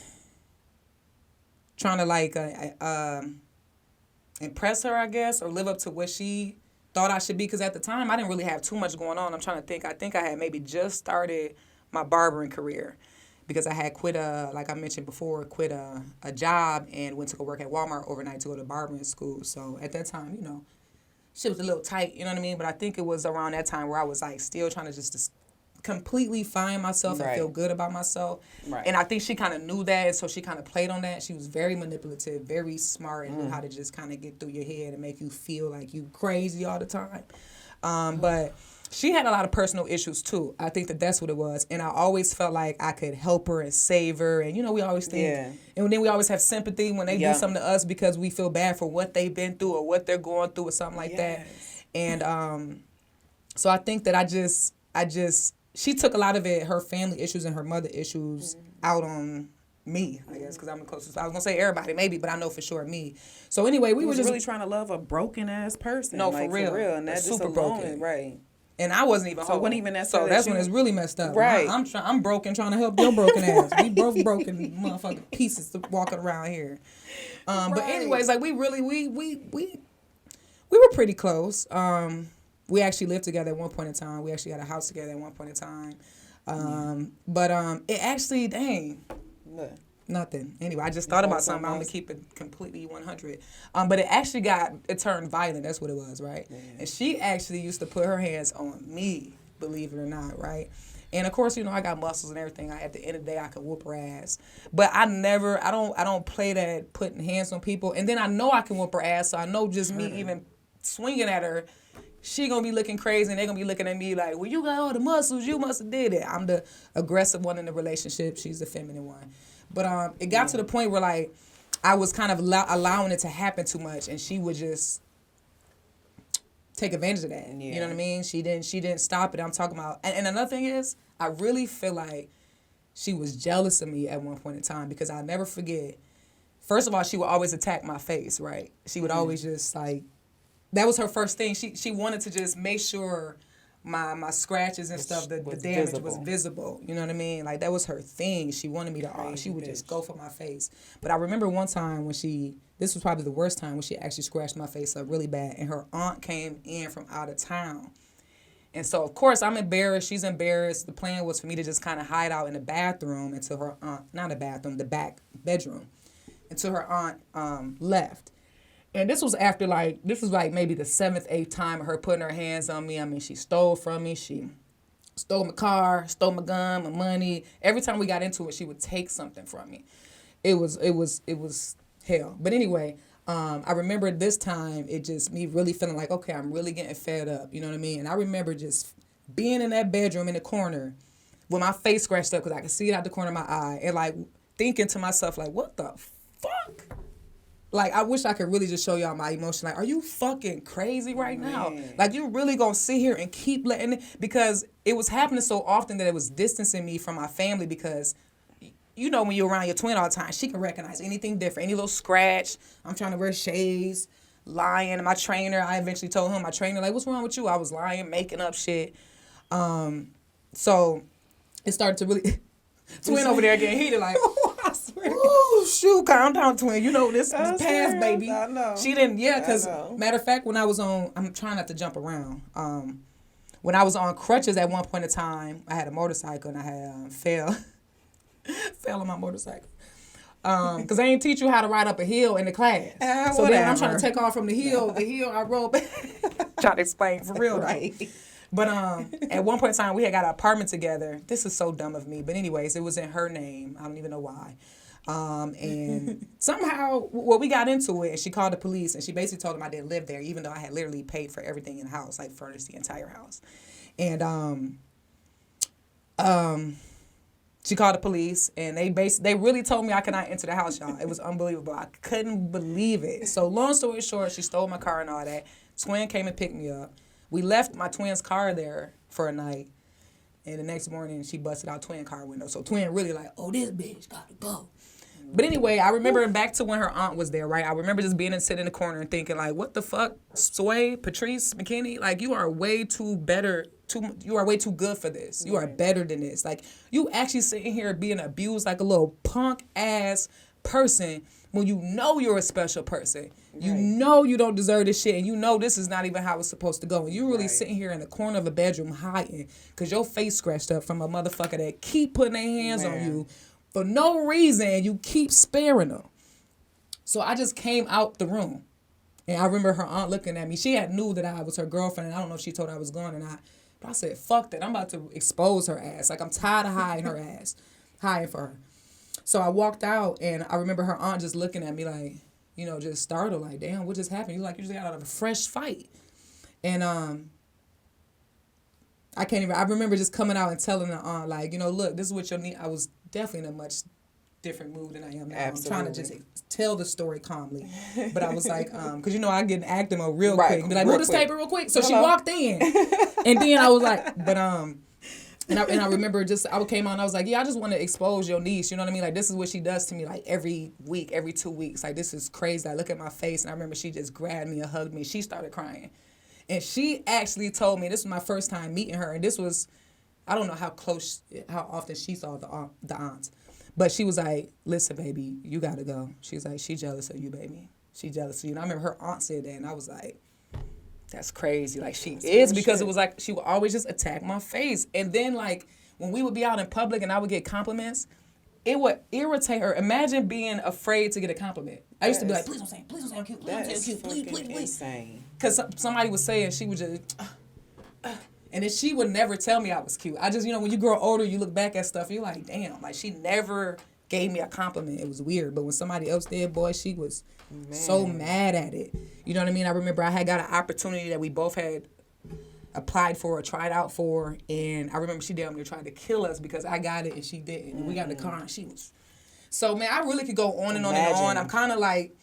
Speaker 1: trying to, like, impress her, I guess, or live up to what she thought I should be. Because at the time, I didn't really have too much going on. I'm trying to think. I think I had maybe just started my barbering career because I had quit, like I mentioned before, quit a job and went to go work at Walmart overnight to go to barbering school. So at that time, shit was a little tight, you know what I mean? But I think it was around that time where I was like still trying to just completely find myself and feel good about myself. Right. And I think she kind of knew that, and so she kind of played on that. She was very manipulative, very smart, and knew how to just kind of get through your head and make you feel like you crazy all the time. But she had a lot of personal issues too. I think that's what it was. And I always felt like I could help her and save her. And, we always think, and then we always have sympathy when they do something to us because we feel bad for what they've been through or what they're going through or something like that. And so I think that I just, she took a lot of it, her family issues and her mother issues out on me, I guess, because I'm the closest. I was going to say everybody, maybe, but I know for sure me. So anyway, we were just
Speaker 2: really trying to love a broken-ass person.
Speaker 1: No,
Speaker 2: like,
Speaker 1: for real.
Speaker 2: And that's just
Speaker 1: super
Speaker 2: alone,
Speaker 1: broken.
Speaker 2: right.
Speaker 1: And I wasn't even
Speaker 2: So it
Speaker 1: whole.
Speaker 2: wasn't even that
Speaker 1: So
Speaker 2: that
Speaker 1: that's
Speaker 2: you-
Speaker 1: when it's really messed up.
Speaker 2: Right.
Speaker 1: I'm broken trying to help your broken ass. We both broken motherfucking pieces walking around here. But
Speaker 2: Right.
Speaker 1: anyways, like we really we were pretty close. We actually lived together at one point in time. We actually had a house together at one point in time. But it actually, dang,
Speaker 2: What?
Speaker 1: nothing. Anyway, I just thought about something. I'm gonna keep it completely 100. But it actually it turned violent. That's what it was, right?
Speaker 2: Yeah.
Speaker 1: And she actually used to put her hands on me, believe it or not, right? And of course, I got muscles and everything. At the end of the day, I could whoop her ass. But I don't play that putting hands on people. And then I know I can whoop her ass, so I know just me even swinging at her, she gonna be looking crazy, and they gonna be looking at me like, well, you got all the muscles, you must have did it. I'm the aggressive one in the relationship. She's the feminine one. But it got to the point where like I was kind of allowing it to happen too much, and she would just take advantage of that.
Speaker 2: Yeah.
Speaker 1: You know what I mean? She didn't stop it. I'm talking about, and another thing is, I really feel like she was jealous of me at one point in time, because I'll never forget. First of all, she would always attack my face, right? She would always just like, that was her first thing. She wanted to just make sure my scratches and stuff, the damage was visible. You know what I mean? Like, that was her thing. She wanted me to, she would just go for my face. But I remember one time when this was probably the worst time, when she actually scratched my face up really bad, and her aunt came in from out of town. And so, of course, I'm embarrassed. She's embarrassed. The plan was for me to just kind of hide out in the bathroom until her aunt, not the bathroom, the back bedroom, until her aunt left. And this was after, this was maybe the 7th, 8th time of her putting her hands on me. I mean, she stole from me. She stole my car, stole my gun, my money. Every time we got into it, she would take something from me. It was hell. But anyway, I remember this time, it just me really feeling like, okay, I'm really getting fed up. You know what I mean? And I remember just being in that bedroom in the corner with my face scratched up because I could see it out the corner of my eye, and like thinking to myself, like, what the fuck? Like, I wish I could really just show y'all my emotion. Like, are you fucking crazy right now? Like, you really gonna sit here and keep letting it? Because it was happening so often that it was distancing me from my family, because you know when you're around your twin all the time, she can recognize anything different. Any little scratch. I'm trying to wear shades, lying. And my trainer, I eventually told him, my trainer, like, what's wrong with you? I was lying, making up shit. So it started to really... Twin over there getting heated, like, I swear. Ooh, shoot, calm down, twin. You know, this is past, baby.
Speaker 2: I know.
Speaker 1: She didn't, because, matter of fact, when I was on, I'm trying not to jump around. When I was on crutches at one point in time, I had a motorcycle, and I had fell on my motorcycle. Because they ain't teach you how to ride up a hill in the class. So then I'm trying to take off from the hill I rode back. Trying to explain for real, right? But at one point in time, we had got an apartment together. This is so dumb of me. But anyways, it was in her name. I don't even know why. And somehow, we got into it, and she called the police, and she basically told them I didn't live there, even though I had literally paid for everything in the house, like furnished the entire house. And she called the police, and they really told me I could not enter the house, y'all. It was unbelievable. I couldn't believe it. So long story short, she stole my car and all that. Twin came and picked me up. We left my twin's car there for a night, and the next morning she busted out twin car window. So twin really like, oh, this bitch gotta go. But anyway, I remember back to when her aunt was there, right? I remember just being and sitting in the corner and thinking like, what the fuck, Sway, Patrice, McKinney, like you are way too good for this. You are better than this. Like you actually sitting here being abused like a little punk ass person when you know you're a special person. You know you don't deserve this shit, and you know this is not even how it's supposed to go. And you really sitting here in the corner of a bedroom hiding because your face scratched up from a motherfucker that keep putting their hands on you for no reason, and you keep sparing them. So I just came out the room, and I remember her aunt looking at me. She had knew that I was her girlfriend, and I don't know if she told her I was gone or not. But I said, fuck that. I'm about to expose her ass. Like, I'm tired of hiding her ass. Hiding for her. So I walked out, and I remember her aunt just looking at me like, you know, just startled, like, damn, what just happened? You just got out of a fresh fight. And I remember just coming out and telling the aunt, like, you know, look, this is what you'll need. I was definitely in a much different mood than I am now. Absolutely. I'm trying to just tell the story calmly. But I was like, because, you know, I get in acting mode real quick. Be like, move this paper real quick. So she walked in. And then I was like, And I remember I came on and I was like, yeah, I just want to expose your niece. You know what I mean? Like, this is what she does to me, like, every week, every 2 weeks. Like, this is crazy. I look at my face, and I remember she just grabbed me and hugged me. She started crying. And she actually told me, this was my first time meeting her, and this was, I don't know how often she saw the aunts. But she was like, listen, baby, you got to go. She's like, she jealous of you, baby. She jealous of you. And I remember her aunt said that, and I was like, that's crazy. Like, she is, because it was like, she would always just attack my face. And then, like, when we would be out in public and I would get compliments, it would irritate her. Imagine being afraid to get a compliment. I used to be like, please don't say I'm cute. Please don't say I'm cute. Please.
Speaker 2: Insane.
Speaker 1: Because somebody would say it, she would just, and then she would never tell me I was cute. I just, when you grow older, you look back at stuff, you're like, damn, like, she never gave me a compliment. It was weird. But when somebody else did, boy, she was so mad at it. You know what I mean? I remember I had got an opportunity that we both had applied for or tried out for, and I remember she damn near tried to kill us because I got it and she didn't. And we got in the car and she was... So, man, I really could go on and on and on. I'm kind of like...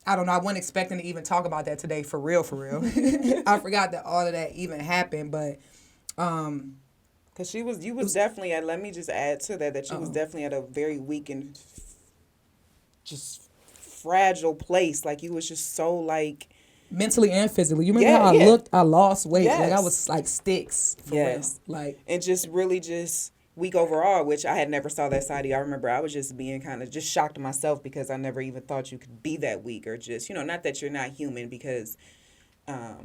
Speaker 1: I don't know. I wasn't expecting to even talk about that today, for real. I forgot that all of that even happened, but
Speaker 2: because you was definitely at. Let me just add to that you was definitely at a very weak and just fragile place. Like, you was just so like
Speaker 1: mentally and physically. You remember how I looked? I lost weight.
Speaker 2: Yes.
Speaker 1: Like, I was like sticks. For real. Like,
Speaker 2: and just really just weak overall, which I had never saw that side of you. I remember I was just being kind of just shocked to myself because I never even thought you could be that weak, or just, not that you're not human, because, I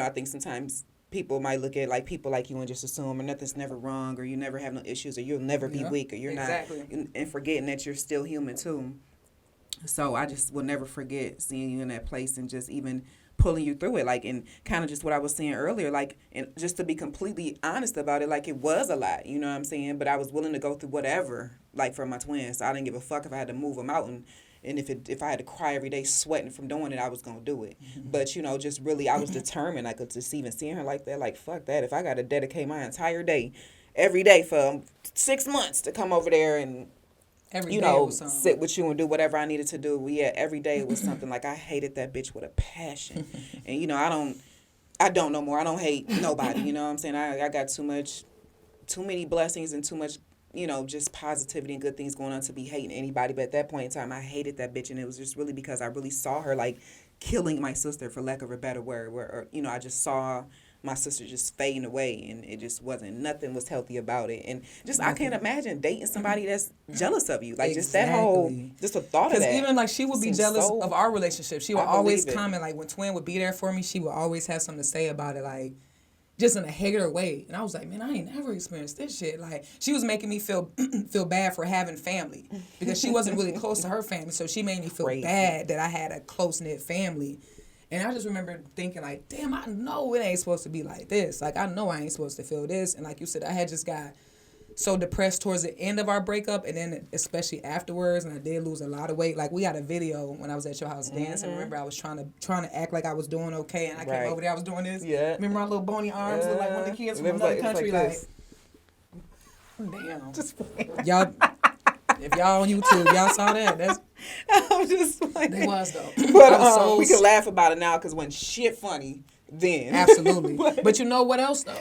Speaker 2: think sometimes people might look at like people like you and just assume, or nothing's never wrong, or you never have no issues, or you'll never be weak, or you're not, and forgetting that you're still human too. So I just will never forget seeing you in that place and just even pulling you through it, like, and kind of just what I was saying earlier, like, and just to be completely honest about it, like, it was a lot, you know what I'm saying, but I was willing to go through whatever, like, for my twins. So I didn't give a fuck if I had to move them out, and if I had to cry every day sweating from doing it, I was gonna do it. But just really, I was determined. I could just even seeing her like that, like, fuck that. If I got to dedicate my entire day, every day for 6 months to come over there and sit with you and do whatever I needed to do. Every day it was something. Like, I hated that bitch with a passion. And, I don't no more. I don't hate nobody, you know what I'm saying? I got too many blessings and too much, just positivity and good things going on to be hating anybody. But at that point in time, I hated that bitch. And it was just really because I really saw her, like, killing my sister, for lack of a better word. Where, I just saw my sister just fading away, and it just nothing was healthy about it. And just, I can't imagine dating somebody that's jealous of you. Like, just that whole, just a thought of that.
Speaker 1: Because even, like, she would be jealous of our relationship. She would always comment, like, when Twin would be there for me, she would always have something to say about it, like, just in a hater way. And I was like, man, I ain't never experienced this shit. Like, she was making me feel bad for having family, because she wasn't really close to her family, so she made me feel bad that I had a close-knit family. And I just remember thinking, like, damn, I know it ain't supposed to be like this. Like, I know I ain't supposed to feel this. And like you said, I had just got so depressed towards the end of our breakup, and then especially afterwards, and I did lose a lot of weight. Like, we had a video when I was at your house dancing. Remember, I was trying to act like I was doing okay, and I came over there, I was doing this. Yeah. Remember my little bony arms, look like one of the kids from another country, like damn. Just y'all. If y'all on YouTube, y'all saw that.
Speaker 2: I'm just like...
Speaker 1: They was, though.
Speaker 2: But we can laugh about it now, because when shit funny, then.
Speaker 1: Absolutely. But you know what else, though?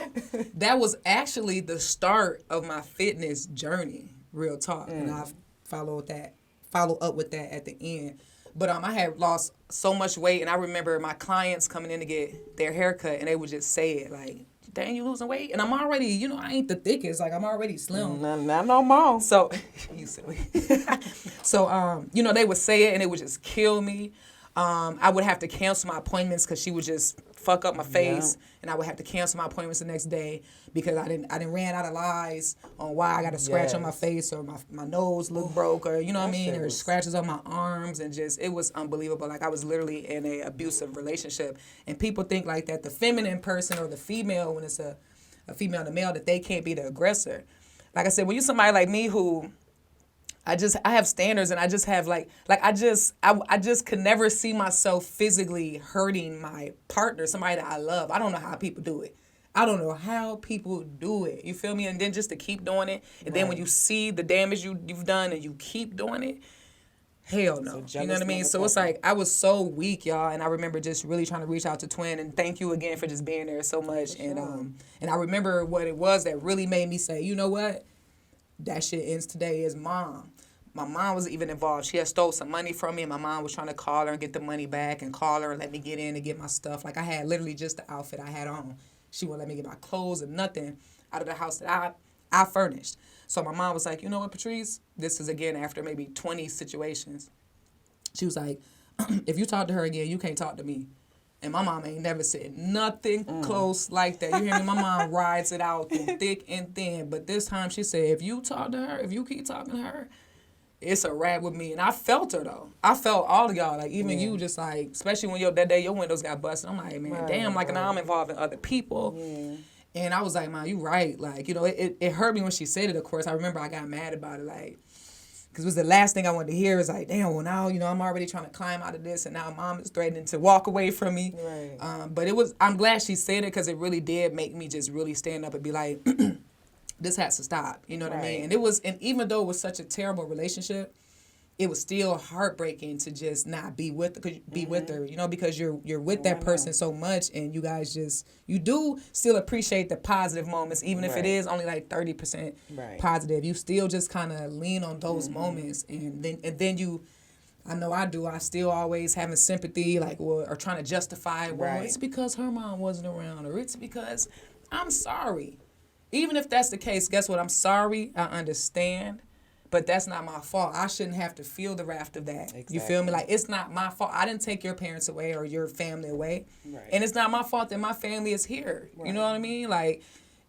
Speaker 1: That was actually the start of my fitness journey, real talk. And I follow up with that at the end. But I had lost so much weight, and I remember my clients coming in to get their haircut, and they would just say it, like, dang, you losing weight? And I'm already, I ain't the thickest. Like, I'm already slim.
Speaker 2: Not no more.
Speaker 1: So, you silly. So, they would say it, and it would just kill me. I would have to cancel my appointments because she would just fuck up my face, and I would have to cancel my appointments the next day because I didn't ran out of lies on why I got a scratch on my face, or my nose looked broke, or you know what I mean, or scratches on my arms, and just, it was unbelievable. Like, I was literally in a abusive relationship, and people think like that the feminine person or the female, when it's a female and a male, that they can't be the aggressor. Like I said, when you're somebody like me who I have standards, and I just have I just could never see myself physically hurting my partner, somebody that I love. I don't know how people do it. You feel me? And then just to keep doing it, and then when you see the damage you've done and you keep doing it, hell no. You know what I mean? So it's like, I was so weak, y'all, and I remember just really trying to reach out to Twin, and thank you again for just being there so much. And I remember what it was that really made me say, you know what? That shit ends today is Mom. My mom was even involved. She had stole some money from me, and my mom was trying to call her and get the money back and call her and let me get in and get my stuff. Like, I had literally just the outfit I had on. She wouldn't let me get my clothes and nothing out of the house that I furnished. So my mom was like, you know what, Patrice? This is, again, after maybe 20 situations. She was like, if you talk to her again, you can't talk to me. And my mom ain't never said nothing close like that. You hear me? My mom rides it out through thick and thin. But this time she said, if you talk to her, if you keep talking to her, it's a wrap with me. And I felt her, though. I felt all of y'all. Like, even you just like, especially when that day your windows got busted. I'm like, man, damn, like, now I'm involving other people. Yeah. And I was like, Mom, you right. Like, you know, it hurt me when she said it, of course. I remember I got mad about it, like, because it was the last thing I wanted to hear. It was like, damn, well, now, you know, I'm already trying to climb out of this, and now Mom is threatening to walk away from me.
Speaker 2: Right.
Speaker 1: But I'm glad she said it, because it really did make me just really stand up and be like, this has to stop. You know what I mean? And even though it was such a terrible relationship, it was still heartbreaking to just not be with her, you know, because you're with that person so much, and you guys you do still appreciate the positive moments, even if it is only like 30% positive. You still just kind of lean on those moments, and then you, I know I do. I still always having sympathy, like, or trying to justify, well, it's because her mom wasn't around, or it's because I'm sorry. Even if that's the case, guess what? I'm sorry. I understand. But that's not my fault. I shouldn't have to feel the wrath of that. Exactly. You feel me? Like, it's not my fault. I didn't take your parents away or your family away. Right. And it's not my fault that my family is here. Right. You know what I mean? Like,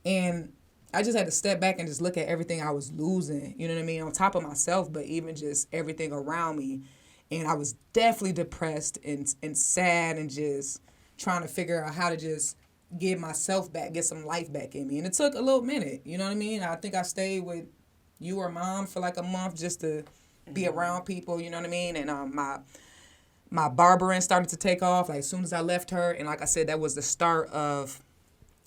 Speaker 1: and I just had to step back and just look at everything I was losing. You know what I mean? On top of myself, but even just everything around me. And I was definitely depressed and sad, and just trying to figure out how to just get myself back, get some life back in me. And it took a little minute. You know what I mean? I think I stayed with you or Mom for like a month just to be around people, you know what I mean? And my barbering started to take off, like, as soon as I left her. And like I said, that was the start of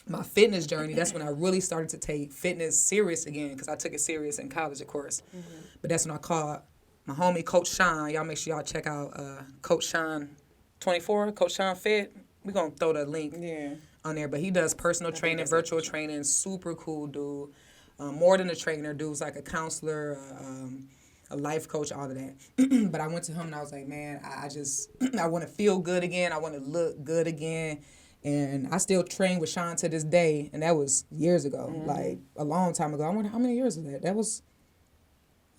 Speaker 1: my fitness journey. That's when I really started to take fitness serious again, because I took it serious in college, of course. But that's when I called my homie, Coach Sean. Y'all make sure y'all check out Coach Sean 24, Coach Sean Fit. We're going to throw the link on there. But he does personal training, virtual training, super cool dude. More than a trainer, dude's like a counselor, a life coach, all of that. But I went to him and I was like, man, I want to feel good again. I want to look good again. And I still train with Sean to this day. And that was years ago, like a long time ago. I wonder how many years was that? That was,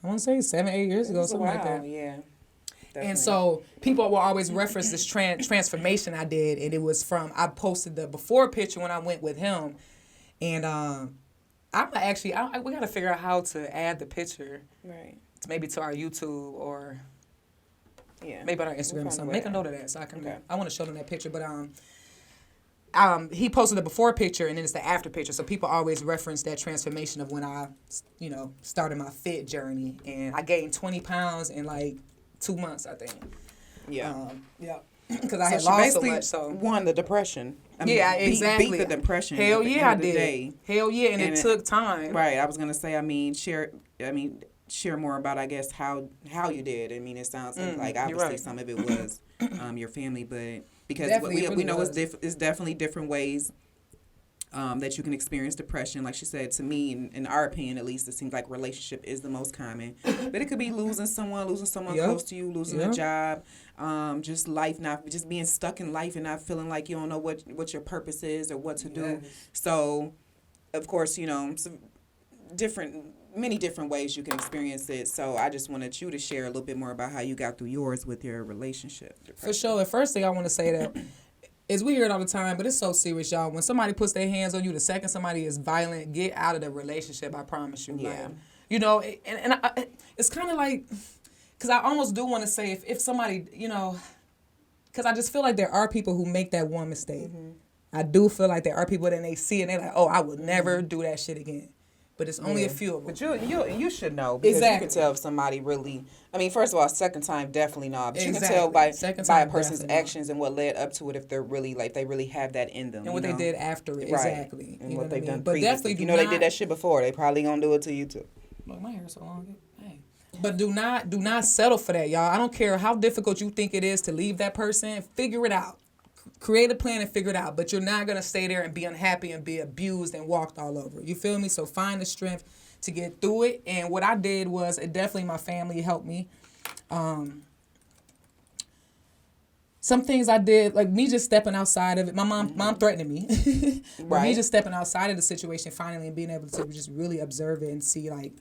Speaker 1: I want to say 7, 8 years ago, something like that.
Speaker 2: Yeah. Definitely. And
Speaker 1: so people will always reference this transformation I did. And it was I posted the before picture when I went with him. And, we got to figure out how to add the picture. Right. Maybe to our YouTube or maybe on our Instagram or something. Make a note of that so I can. Okay. I want to show them that picture. But he posted the before picture and then it's the after picture. So people always reference that transformation of when I, you know, started my fit journey. And I gained 20 pounds in like 2 months, I think. Yeah. Because I had lost so much. So
Speaker 2: won the depression.
Speaker 1: Exactly.
Speaker 2: Beat the depression.
Speaker 1: Hell yeah, I did. Hell yeah, and it took time.
Speaker 2: Right. I was gonna say. Share more about, I guess, how you did. I mean, it sounds like obviously some of it was your family, but because we know it's definitely different ways that you can experience depression. Like she said, to me, in our opinion at least, it seems like relationship is the most common. But it could be losing someone close to you, losing a job, just life, just being stuck in life and not feeling like you don't know what your purpose is or what to do. So, of course, you know, many different ways you can experience it. So I just wanted you to share a little bit more about how you got through yours with your relationship depression.
Speaker 1: For sure. The first thing I want to say that is we hear it all the time, but it's so serious, y'all. When somebody puts their hands on you, the second somebody is violent, get out of the relationship, I promise you. Yeah. Like, you know, and it's kind of like, because I almost do want to say if somebody, you know, because I just feel like there are people who make that one mistake. I do feel like there are people that they see and they're like, oh, I would never do that shit again. But it's only a few of them.
Speaker 2: But you should know. Because you can tell if somebody really... I mean, first of all, second time, definitely not. But you can tell by a person's actions and what led up to it if they're really, like, they really have that in them.
Speaker 1: And what they did after it. Right. Exactly.
Speaker 2: And what they've done previously. If you know they did that shit before, they probably gonna do it to you, too.
Speaker 1: Look, my hair's so long. Hey. But do not settle for that, y'all. I don't care how difficult you think it is to leave that person. Figure it out. Create a plan and figure it out. But you're not going to stay there and be unhappy and be abused and walked all over. You feel me? So find the strength to get through it. And what I did was, definitely my family helped me. Some things I did, like me just stepping outside of it. My mom threatened me. But me just stepping outside of the situation finally and being able to just really observe it and see like,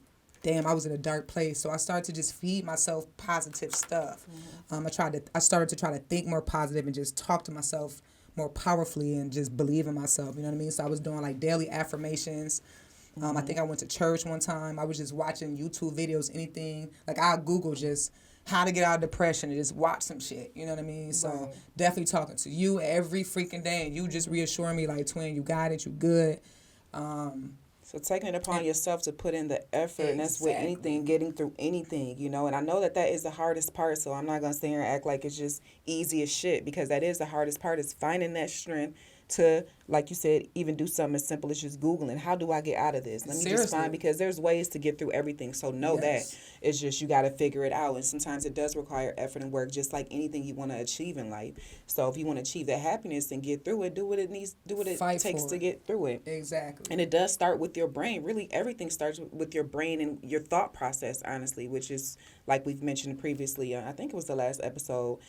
Speaker 1: damn, I was in a dark place. So I started to just feed myself positive stuff. I started to try to think more positive and just talk to myself more powerfully and just believe in myself. You know what I mean? So I was doing like daily affirmations. I think I went to church one time. I was just watching YouTube videos, anything. Like I'll Google just how to get out of depression and just watch some shit. You know what I mean? So definitely talking to you every freaking day and you just reassuring me like, twin, you got it, you good.
Speaker 2: So taking it upon yourself to put in the effort, and that's with anything, getting through anything, you know. And I know that is the hardest part, so I'm not going to sit here and act like it's just easy as shit, because that is the hardest part, is finding that strength to, like you said, even do something as simple as just Googling, how do I get out of this? Let me just find, because there's ways to get through everything. So know that it's just, you got to figure it out. And sometimes it does require effort and work, just like anything you want to achieve in life. So if you want to achieve that happiness and get through it, do what it takes to get through it.
Speaker 1: Exactly.
Speaker 2: And it does start with your brain. Really, everything starts with your brain and your thought process, honestly, which is, like we've mentioned previously, I think it was the last episode,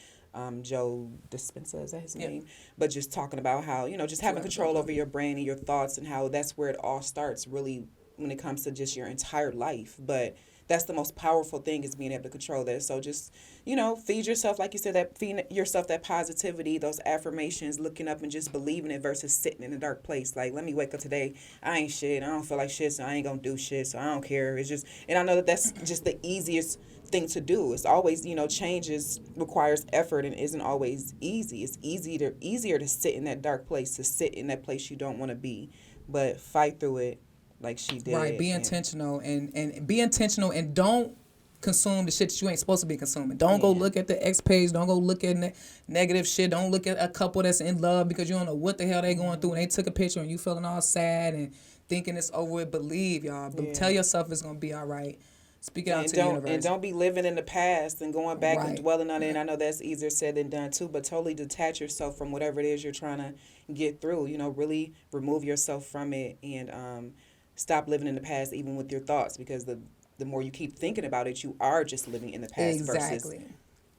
Speaker 2: Joe Dispenza, is that his name? But just talking about how, you know, just having control over your brain and your thoughts, and how that's where it all starts, really, when it comes to just your entire life. But that's the most powerful thing, is being able to control that. So just, you know, feed yourself, like you said, feed yourself that positivity, those affirmations, looking up and just believing it, versus sitting in a dark place. Like, let me wake up today. I ain't shit. I don't feel like shit, so I ain't gonna do shit, so I don't care. It's just, and I know that that's just the easiest thing to do. It's always, you know, changes requires effort and isn't always easy. It's easier to sit in that dark place, to sit in that place you don't want to be, but fight through it like she did.
Speaker 1: Right, be intentional and be intentional, and don't consume the shit that you ain't supposed to be consuming. Don't go look at the X page. Don't go look at negative shit. Don't look at a couple that's in love, because you don't know what the hell they going through, and they took a picture and you feeling all sad and thinking it's over with. Believe, y'all. Tell yourself it's going to be all right. Speak it out to the universe.
Speaker 2: And don't be living in the past and going back and dwelling on it. And I know that's easier said than done too, but totally detach yourself from whatever it is you're trying to get through. You know, really remove yourself from it, and stop living in the past, even with your thoughts, because the more you keep thinking about it, you are just living in the past. Versus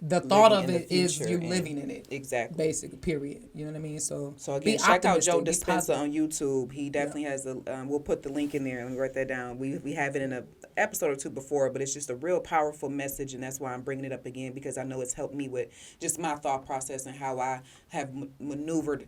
Speaker 1: the thought of it is you living in it.
Speaker 2: Exactly.
Speaker 1: Basically, period. You know what I mean? So
Speaker 2: again, check out Joe Dispenza on YouTube. He definitely has we'll put the link in there, and write that down. We have it in an episode or two before, but it's just a real powerful message, and that's why I'm bringing it up again, because I know it's helped me with just my thought process and how I have maneuvered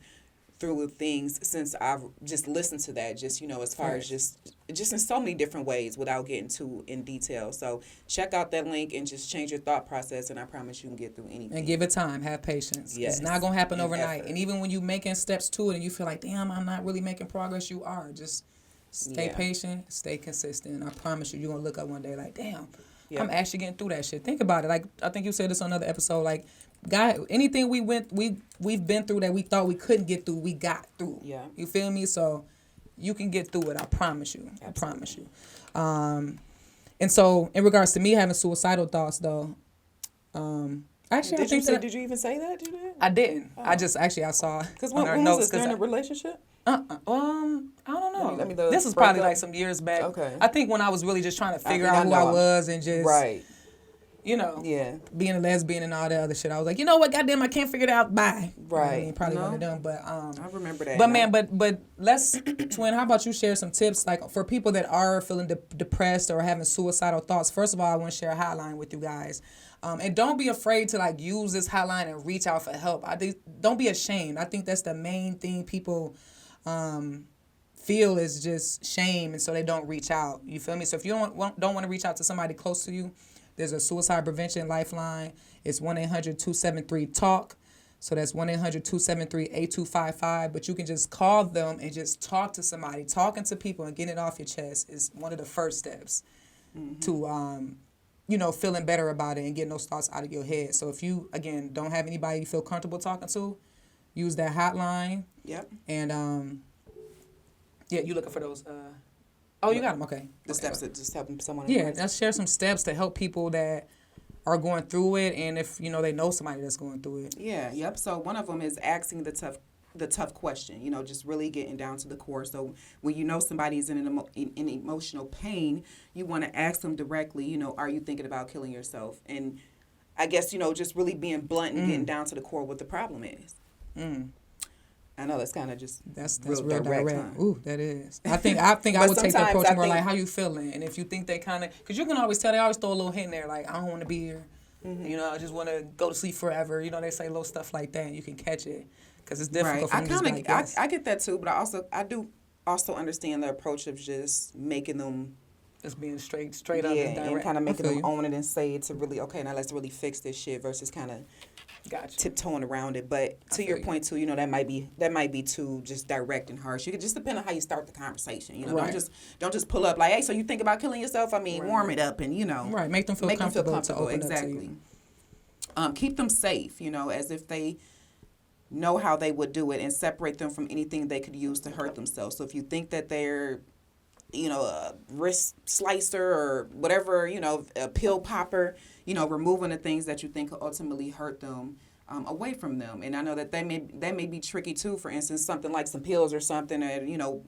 Speaker 2: through things since I've just listened to that, just, you know, as far as just in so many different ways without getting too in detail. So check out that link and just change your thought process, and I promise you can get through anything.
Speaker 1: And give it time. Have patience. Yes. It's not going to happen overnight. Effort. And even when you making steps to it and you feel like, damn, I'm not really making progress, you are. Just stay patient, stay consistent. And I promise you're going to look up one day like, damn, I'm actually getting through that shit. Think about it. Like, I think you said this on another episode, like, God, anything we've been through that we thought we couldn't get through, we got through. Yeah. You feel me? So you can get through it. I promise you. Absolutely. I promise you. And so in regards to me having suicidal thoughts, though, actually,
Speaker 2: did you even say that?
Speaker 1: I didn't. Oh. I saw.
Speaker 2: Because when was this, during a relationship?
Speaker 1: I don't know. This was probably like some years back. Okay. I think when I was really just trying to figure out who I was and just you know, being a lesbian and all that other shit. I was like, you know what, goddamn, I can't figure it out. Bye. Right. I mean, probably one of them, but
Speaker 2: I remember that.
Speaker 1: But man, but let's twin. How about you share some tips, like for people that are feeling depressed or having suicidal thoughts? First of all, I want to share a hotline with you guys. And don't be afraid to like use this hotline and reach out for help. Don't be ashamed. I think that's the main thing people feel is just shame, and so they don't reach out. You feel me? So if you don't want to reach out to somebody close to you, there's a suicide prevention lifeline. It's 1-800-273-TALK. So that's 1-800-273-8255. But you can just call them and just talk to somebody. Talking to people and getting it off your chest is one of the first steps to feeling better about it and getting those thoughts out of your head. So if you, again, don't have anybody you feel comfortable talking to, use that hotline. Yep. And, you looking for those... you got them. Okay.
Speaker 2: The steps that just help someone.
Speaker 1: Yeah, let's share some steps to help people that are going through it, and if they know somebody that's going through it.
Speaker 2: Yeah. Yep. So one of them is asking the tough the tough question, you know, just really getting down to the core. So when you know somebody is in in emotional pain, you want to ask them directly, you know, are you thinking about killing yourself? And I guess, you know, just really being blunt and getting down to the core what the problem is. I know that's kind of just
Speaker 1: that's real direct.
Speaker 2: Huh?
Speaker 1: Ooh, that is. I think I would take the approach more like, how you feeling? And if you think they kind of, because you can always tell, they always throw a little hint in there like, I don't want to be here. You know, I just want to go to sleep forever. You know, they say little stuff like that, and you can catch it because it's difficult for me to be like, yes.
Speaker 2: I get that too, but I do also understand the approach of just making them
Speaker 1: just being straight up and direct.
Speaker 2: And kind of making them own it and say it to really, okay, now let's really fix this shit versus kind of tiptoeing around it. But to your point too, you know, that might be too just direct and harsh. You could just depend on how you start the conversation. You know, don't just pull up like, hey, so you think about killing yourself? I mean, warm it up and, you know,
Speaker 1: make them feel comfortable to open
Speaker 2: exactly.
Speaker 1: Up to you.
Speaker 2: Keep them safe, you know, as if they know how they would do it, and separate them from anything they could use to hurt themselves. So if you think that they're, you know, a wrist slicer or whatever, you know, a pill popper, you know, removing the things that you think will ultimately hurt them away from them. And I know that that may be tricky too. For instance, something like some pills or something, and, you know,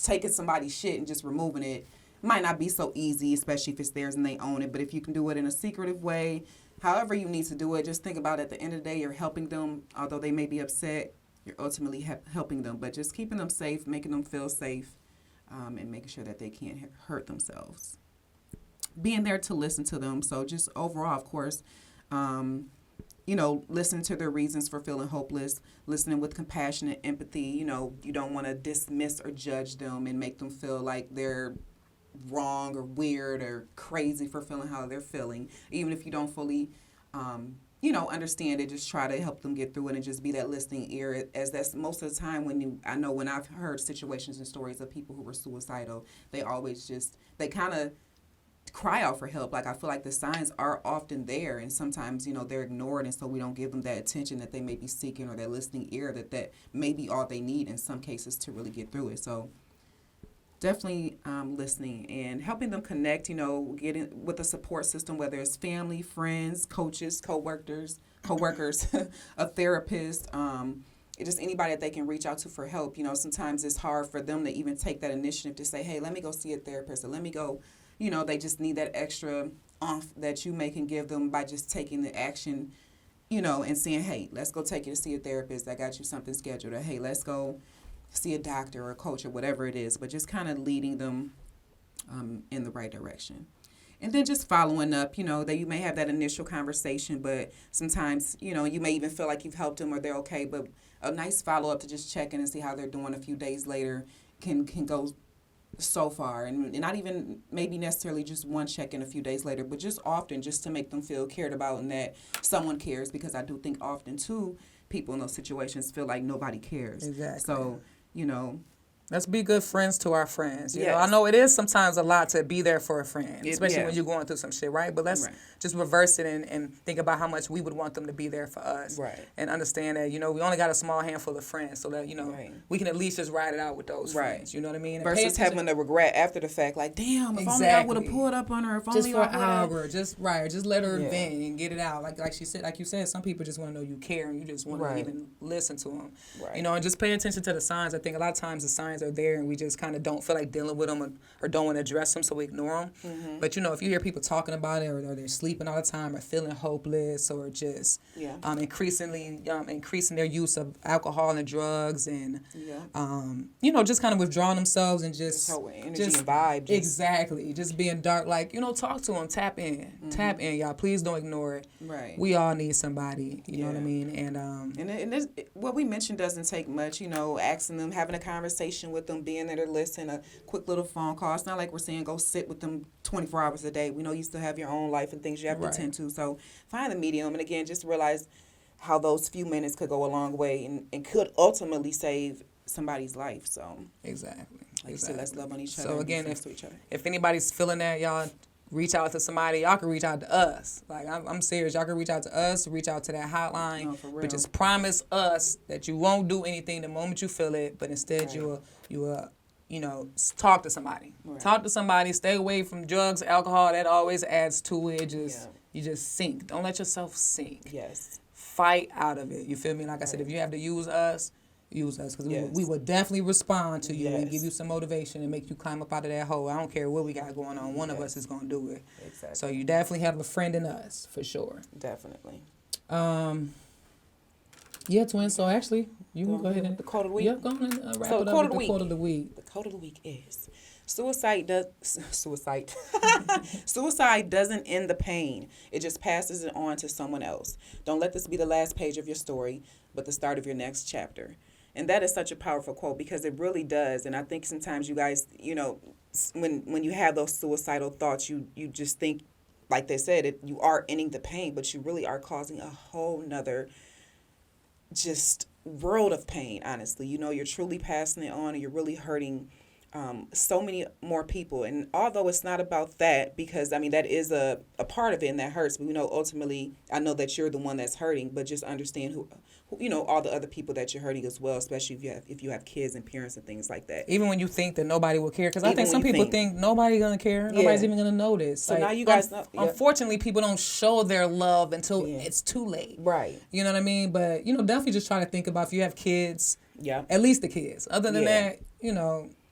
Speaker 2: taking somebody's shit and just removing it might not be so easy, especially if it's theirs and they own it. But if you can do it in a secretive way, however you need to do it, just think about, at the end of the day, you're helping them. Although they may be upset, you're ultimately helping them. But just keeping them safe, making them feel safe, and making sure that they can't hurt themselves. Being there to listen to them. So just overall, of course, you know, listen to their reasons for feeling hopeless, listening with compassion and empathy. You know, you don't want to dismiss or judge them and make them feel like they're wrong or weird or crazy for feeling how they're feeling. Even if you don't fully, you know, understand it, just try to help them get through it and just be that listening ear. As that's most of the time when I've heard situations and stories of people who were suicidal, they always they kind of cry out for help. Like, I feel like the signs are often there, and sometimes, you know, they're ignored, and so we don't give them that attention that they may be seeking, or that listening ear that may be all they need in some cases to really get through it. So definitely listening and helping them connect, you know, getting with a support system, whether it's family, friends, coaches, co-workers, a therapist, just anybody that they can reach out to for help. You know, sometimes it's hard for them to even take that initiative to say, hey, let me go see a therapist, or let me go, you know, they just need that extra oomph that you may can give them by just taking the action, you know, and saying, hey, let's go take you to see a therapist. I got you something scheduled. Or, hey, let's go see a doctor or a coach or whatever it is. But just kind of leading them in the right direction. And then just following up, you know, that you may have that initial conversation, but sometimes, you know, you may even feel like you've helped them or they're okay. But a nice follow-up to just check in and see how they're doing a few days later can go so far. And not even maybe necessarily just one check-in a few days later, but just often, just to make them feel cared about and that someone cares. Because I do think often, too, people in those situations feel like nobody cares.
Speaker 1: Exactly.
Speaker 2: So, you know,
Speaker 1: let's be good friends to our friends. You know, I know it is sometimes a lot to be there for a friend, especially when you're going through some shit, right? But let's just reverse it and think about how much we would want them to be there for us. Right. And understand that, you know, we only got a small handful of friends, so that, you know, we can at least just ride it out with those friends. You know what I mean? And
Speaker 2: versus having the regret after the fact, like, damn, if only I would have pulled up on her, if only
Speaker 1: just for an hour, just let her vent and get it out. Like she said, like you said, some people just want to know you care and you just want to even listen to them. Right. You know, and just pay attention to the signs. I think a lot of times the signs are there and we just kind of don't feel like dealing with them or don't want to address them, so we ignore them. Mm-hmm. But, you know, if you hear people talking about it, or they're sleeping all the time, or feeling hopeless, or just increasing their use of alcohol and drugs, and you know, just kind of withdrawing themselves and just
Speaker 2: energy and vibe.
Speaker 1: Exactly, just being dark. Like, you know, talk to them, tap in, y'all. Please don't ignore it. Right. We all need somebody. You know what I mean? And
Speaker 2: what we mentioned doesn't take much. You know, asking them, having a conversation with them, being there to listen, a quick little phone call. It's not like we're saying go sit with them 24 hours a day. We know you still have your own life and things you have to attend to. So find the medium. And again, just realize how those few minutes could go a long way and could ultimately save somebody's life. So
Speaker 1: exactly.
Speaker 2: You said, let's love on each other.
Speaker 1: So again, if anybody's feeling that, y'all reach out to somebody. Y'all can reach out to us. Like, I'm serious. Y'all can reach out to us, reach out to that hotline. No, for real. But just promise us that you won't do anything the moment you feel it, but instead you will, you know, talk to somebody. Right. Talk to somebody. Stay away from drugs, alcohol. That always adds to it. You just sink. Don't let yourself sink.
Speaker 2: Yes.
Speaker 1: Fight out of it. You feel me? Like I said, if you have to use us, use us, because
Speaker 2: Yes.
Speaker 1: we would definitely respond to you and
Speaker 2: Yes.
Speaker 1: give you some motivation and make you climb up out of that hole. I don't care what we got going on. One of us is going to do it.
Speaker 2: Exactly.
Speaker 1: So you definitely have a friend in us, for sure.
Speaker 2: Definitely.
Speaker 1: Yeah, twin. So actually, you can go ahead and
Speaker 2: the quote of the week.
Speaker 1: Yep, go on and wrap
Speaker 2: So
Speaker 1: it
Speaker 2: the
Speaker 1: up
Speaker 2: quote
Speaker 1: with
Speaker 2: of the
Speaker 1: the
Speaker 2: week.
Speaker 1: quote of the week.
Speaker 2: The quote of the week is suicide doesn't end the pain. It just passes it on to someone else. Don't let this be the last page of your story, but the start of your next chapter. And that is such a powerful quote, because it really does. And I think sometimes you guys, when you have those suicidal thoughts, you just think, like they said, you are ending the pain, but you really are causing a whole nother just world of pain, honestly. You're truly passing it on, and you're really hurting so many more people. And although it's not about that, because that is a part of it, and that hurts, but ultimately I know that you're the one that's hurting, but just understand who all the other people that you're hurting as well, especially if you have kids and parents and things like that.
Speaker 1: Even when you think that nobody will care, because I
Speaker 2: Even
Speaker 1: think some
Speaker 2: when you
Speaker 1: people think nobody's gonna care, nobody's even gonna notice.
Speaker 2: So now you guys know.
Speaker 1: Unfortunately, people don't show their love until it's too late.
Speaker 2: Right.
Speaker 1: You know what I mean? But definitely just try to think about, if you have kids,
Speaker 2: Yeah.
Speaker 1: at least the kids. Other than that,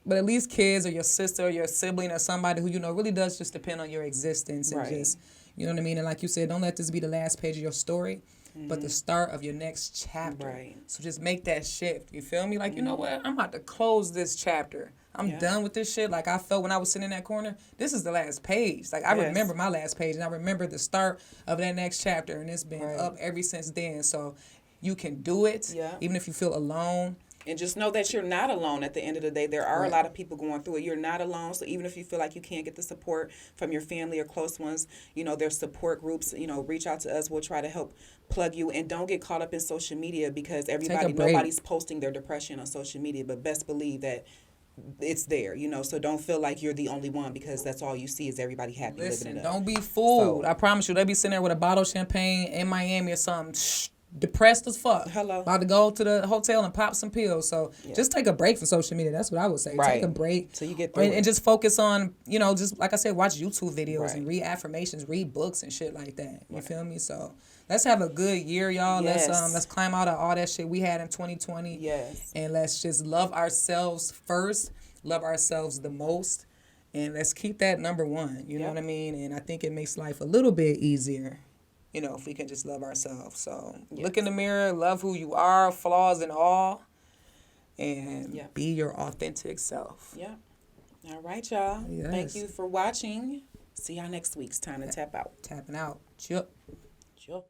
Speaker 1: but at least kids, or your sister or your sibling or somebody who really does just depend on your existence, and just, you know what I mean? And like you said, don't let this be the last page of your story, but the start of your next chapter.
Speaker 2: Right.
Speaker 1: So just make that shift. You feel me? Like, you know what? I'm about to close this chapter. I'm done with this shit. Like I felt when I was sitting in that corner, this is the last page. Like I remember my last page, and I remember the start of that next chapter, and it's been up ever since then. So you can do it, even if you feel alone.
Speaker 2: And just know that you're not alone at the end of the day. There are a lot of people going through it. You're not alone. So even if you feel like you can't get the support from your family or close ones, there's support groups, reach out to us. We'll try to help plug you. And don't get caught up in social media, because nobody's posting their depression on social media, but best believe that it's there, so don't feel like you're the only one, because that's all you see is everybody happy living it up.
Speaker 1: Don't be fooled. I promise you, they be sitting there with a bottle of champagne in Miami or something, depressed as fuck.
Speaker 2: Hello.
Speaker 1: About to go to the hotel and pop some pills. So just take a break from social media. That's what I would say.
Speaker 2: Right.
Speaker 1: Take a break.
Speaker 2: So you get through
Speaker 1: and just focus on, just like I said, watch YouTube videos and read affirmations, read books and shit like that. You feel me? So let's have a good year, y'all.
Speaker 2: Yes.
Speaker 1: Let's climb out of all that shit we had in 2020.
Speaker 2: Yes.
Speaker 1: And let's just love ourselves first, love ourselves the most, and let's keep that number one. You know what I mean? And I think it makes life a little bit easier, if we can just love ourselves. So look in the mirror, love who you are, flaws and all, and be your authentic self.
Speaker 2: Yeah. All right, y'all.
Speaker 1: Yes.
Speaker 2: Thank you for watching. See y'all next week. It's time to tap out.
Speaker 1: Tapping out. Chup.
Speaker 2: Sure.